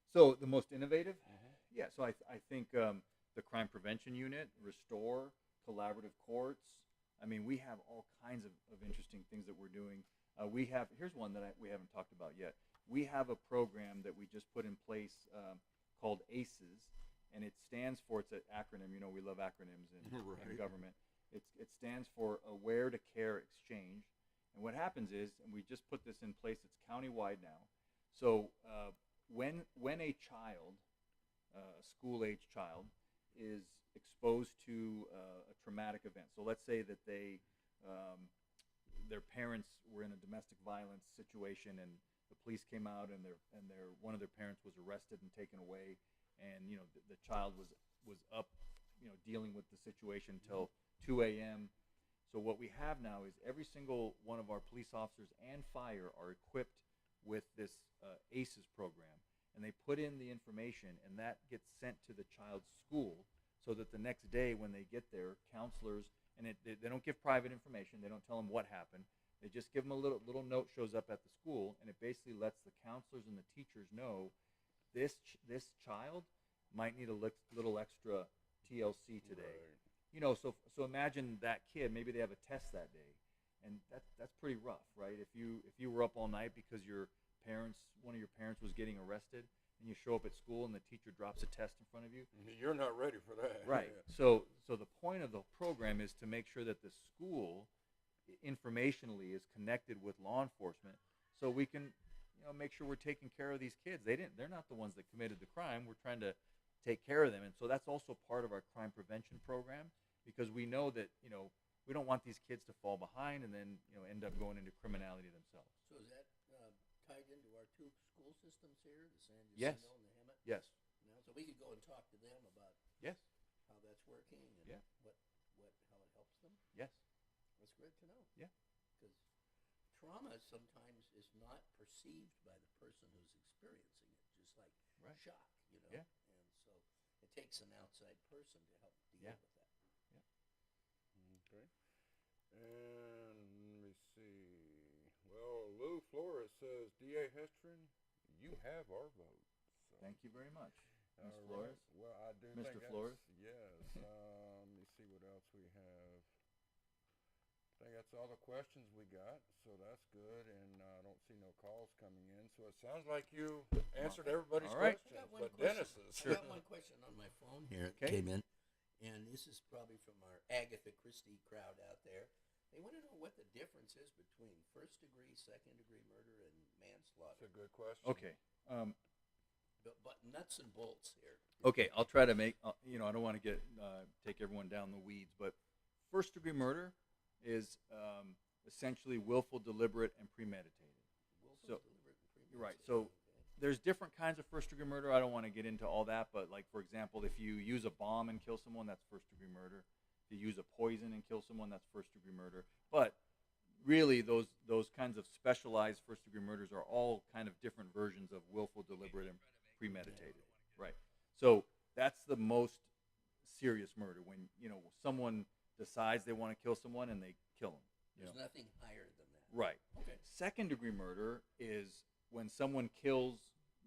So the most innovative? Yeah, so I think the Crime Prevention Unit, Restore, collaborative courts. I mean, we have all kinds of interesting things that we're doing. Here's one that we haven't talked about yet. We have a program that we just put in place called ACES, and it stands for, it's an acronym, we love acronyms in government. It stands for Aware to Care Exchange. And what happens is, and we just put this in place, it's countywide now. So when a child, a school-age child, is exposed to a traumatic event. So let's say that their parents were in a domestic violence situation, and the police came out, and one of their parents was arrested and taken away, and the child was up, dealing with the situation until 2 a.m. So what we have now is every single one of our police officers and fire are equipped with this ACES program, and they put in the information, and that gets sent to the child's school, so that the next day when they get there, counselors, and they don't give private information, they don't tell them what happened, they just give them a little note, shows up at the school, and it basically lets the counselors and the teachers know this child might need a little extra TLC today. you know, so imagine that kid. Maybe they have a test that day, and that's pretty rough, right? If you were up all night because one of your parents was getting arrested, and you show up at school and the teacher drops a test in front of you, You're not ready for that. right? So the point of the program is to make sure that the school informationally is connected with law enforcement, so we can, you know, make sure we're taking care of these kids. They're not the ones that committed the crime. We're trying to take care of them, and so that's also part of our crime prevention program, because we know that, you know, we don't want these kids to fall behind and then, you know, end up going into criminality themselves. So is that tied into our two school systems here, the San Yes. Jacinto and the Hemet? Yes. You know, so we could go and talk to them about Yes. how that's working and Yeah. how it helps them. Yes. That's great to know. Yeah. Because trauma sometimes is not perceived by the person who's experiencing it, just like Right. shock, you know. Yeah. And so it takes an outside person to help deal Yeah. with that. Okay. And let me see. Well, Lou Flores says, D.A. Hestrin, you have our vote. So. Thank you very much, Ms. All Flores. right. Well, I do Mr. think that's- Flores? Yes. Let me see what else we have. I think that's all the questions we got, so that's good. And I don't see no calls coming in, so it sounds like you answered everybody's All right. questions, I got one but question. Dennis's. I got one question on my phone here. It Okay. came in, and this is probably from our Agatha Christie crowd out there. They want to know what the difference is between first degree, second degree murder, and That's manslaughter. a good question. Okay. But nuts and bolts here. Okay, I'll try to make, you know, I don't want to take everyone down the weeds, but first degree murder is essentially willful, deliberate, and premeditated. Willful, So- deliberate, and You're right. premeditated. So Okay. there's different kinds of first degree murder. I don't want to get into all that, but like, for example, if you use a bomb and kill someone, that's first degree murder. If you use a poison and kill someone, that's first degree murder. But really, those kinds of specialized first degree murders are all kind of different versions of willful, deliberate, and premeditated. Right. So that's the most serious murder, when, you know, someone decides they want to kill someone and they kill them. You There's know? nothing higher than that. Right. Okay. Second degree murder is when someone kills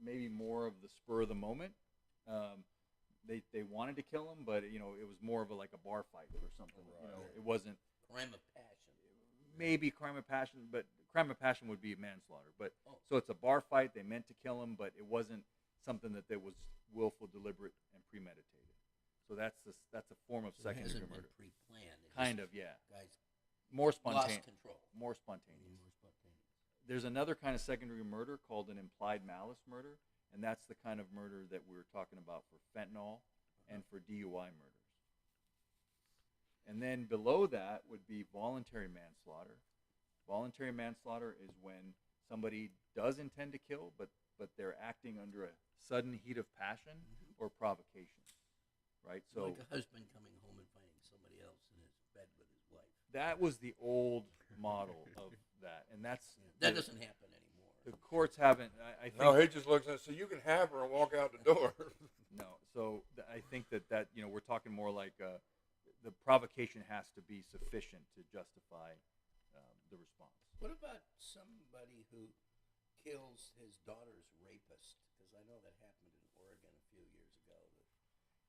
maybe more of the spur of the moment. They wanted to kill him, but, you know, it was more of like a bar fight or something. You know, Right. it wasn't Crime of passion. maybe crime of passion, but crime of passion would be manslaughter. But Oh. so it's a bar fight. They meant to kill him, but it wasn't something that was willful, deliberate, and premeditated. So that's a form of So it second degree hasn't been murder. pre-planned. It Kind just- of, yeah. Guys More lost spontaneous. control. More spontaneous. More spontaneous. There's another kind of secondary murder called an implied malice murder, and that's the kind of murder that we were talking about for fentanyl and for DUI murders. And then below that would be voluntary manslaughter. Voluntary manslaughter is when somebody does intend to kill, but they're acting under a sudden heat of passion or provocation, right? So like a husband coming home and finding somebody else in his bed with his wife. that was the old model of that, and that's That doesn't happen anymore. the courts haven't. I think No, he just looks at it, so you can have her and walk out the door. no. So I think that you know, we're talking more like the provocation has to be sufficient to justify the response. What about somebody who kills his daughter's rapist? Because I know that happened in Oregon a few years ago.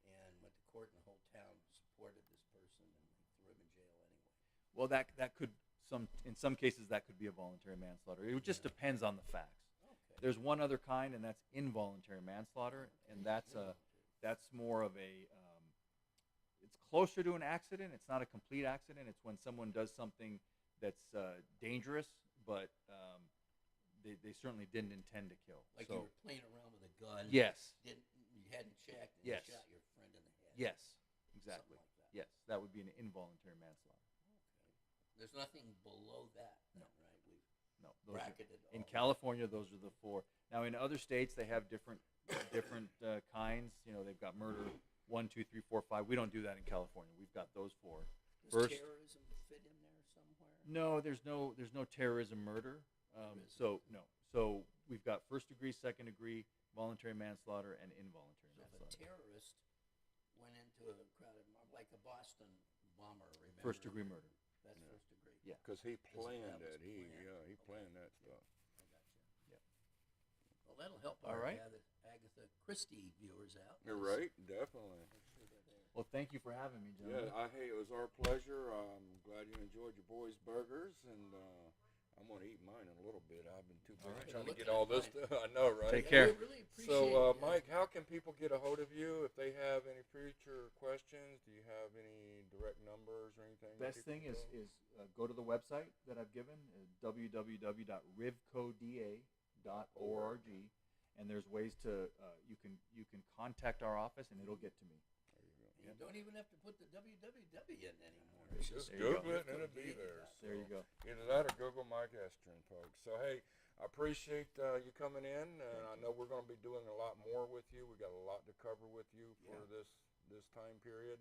And went to court, and the whole town supported this person, and they threw him in jail anyway. Well, that could in some cases that could be a voluntary manslaughter. It just depends on the facts. Okay. There's one other kind, and that's involuntary manslaughter, and that's more of a it's closer to an accident. It's not a complete accident. It's when someone does something that's dangerous, but they certainly didn't intend to kill. Like So, you were playing around with a gun. yes, You hadn't checked, and Yes. you shot your friend in the head. yes, exactly. Something like that. Yes, that would be an involuntary manslaughter. Okay. There's nothing below that, then, right? We've No, those bracketed in all California, those are the four. Now, in other states, they have different kinds. You know, they've got murder 1, 2, 3, 4, 5. We don't do that in California. We've got those four. Does First- terrorism fit in there somewhere? No, there's no terrorism murder. So we've got first degree, second degree, voluntary manslaughter, and involuntary So if a manslaughter. terrorist went into a crowded, like a Boston bomber, remember? First degree murder. That's first degree. Yeah. Because he planned was it. He planned. planned that stuff. I got you. Yep. Well, that'll help All our right. Agatha Christie viewers out. You're right, definitely. Make sure they're there. Well, thank you for having me, gentlemen. Yeah, hey, it was our pleasure. I'm glad you enjoyed your boys' burgers, and I'm gonna eat mine in a little bit. I've been too busy right. trying to Look get at all mine. this. I know, right? Take Yeah, care. we really appreciate So, it. Mike, how can people get a hold of you if they have any future questions? Do you have any direct numbers or anything? that Best people thing can is go to the website that I've given, www.rivcoda.org, and there's ways to you can contact our office and it'll get to me. There you go. You don't even have to put the www in anymore. Just There you go. Google it and it'll be there. There you go. Either that or Google Mike Hestrin, folks. So, hey, I appreciate you coming in, and I know we're going to be doing a lot more with you. We got a lot to cover with you for this time period.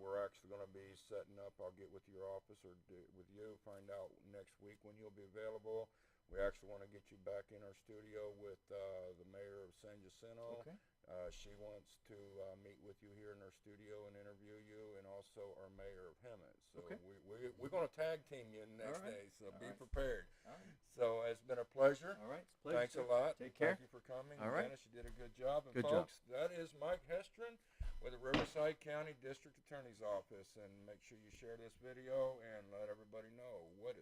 We're actually going to be setting up. I'll get with your office or with you, find out next week when you'll be available. We actually want to get you back in our studio with the mayor of San Jacinto. Okay. She wants to meet with you here in our studio and interview you, and also our mayor of Hemet. So Okay. we're going to tag team you next All right. day, so All be right. prepared. All right. So it's been a pleasure. All right. It's a pleasure, Thanks sir. a lot. Take care. Thank you for coming. All right. Dennis, you did a good job. And Good job. folks, that is Mike Hestrin with the Riverside County District Attorney's Office. And make sure you share this video and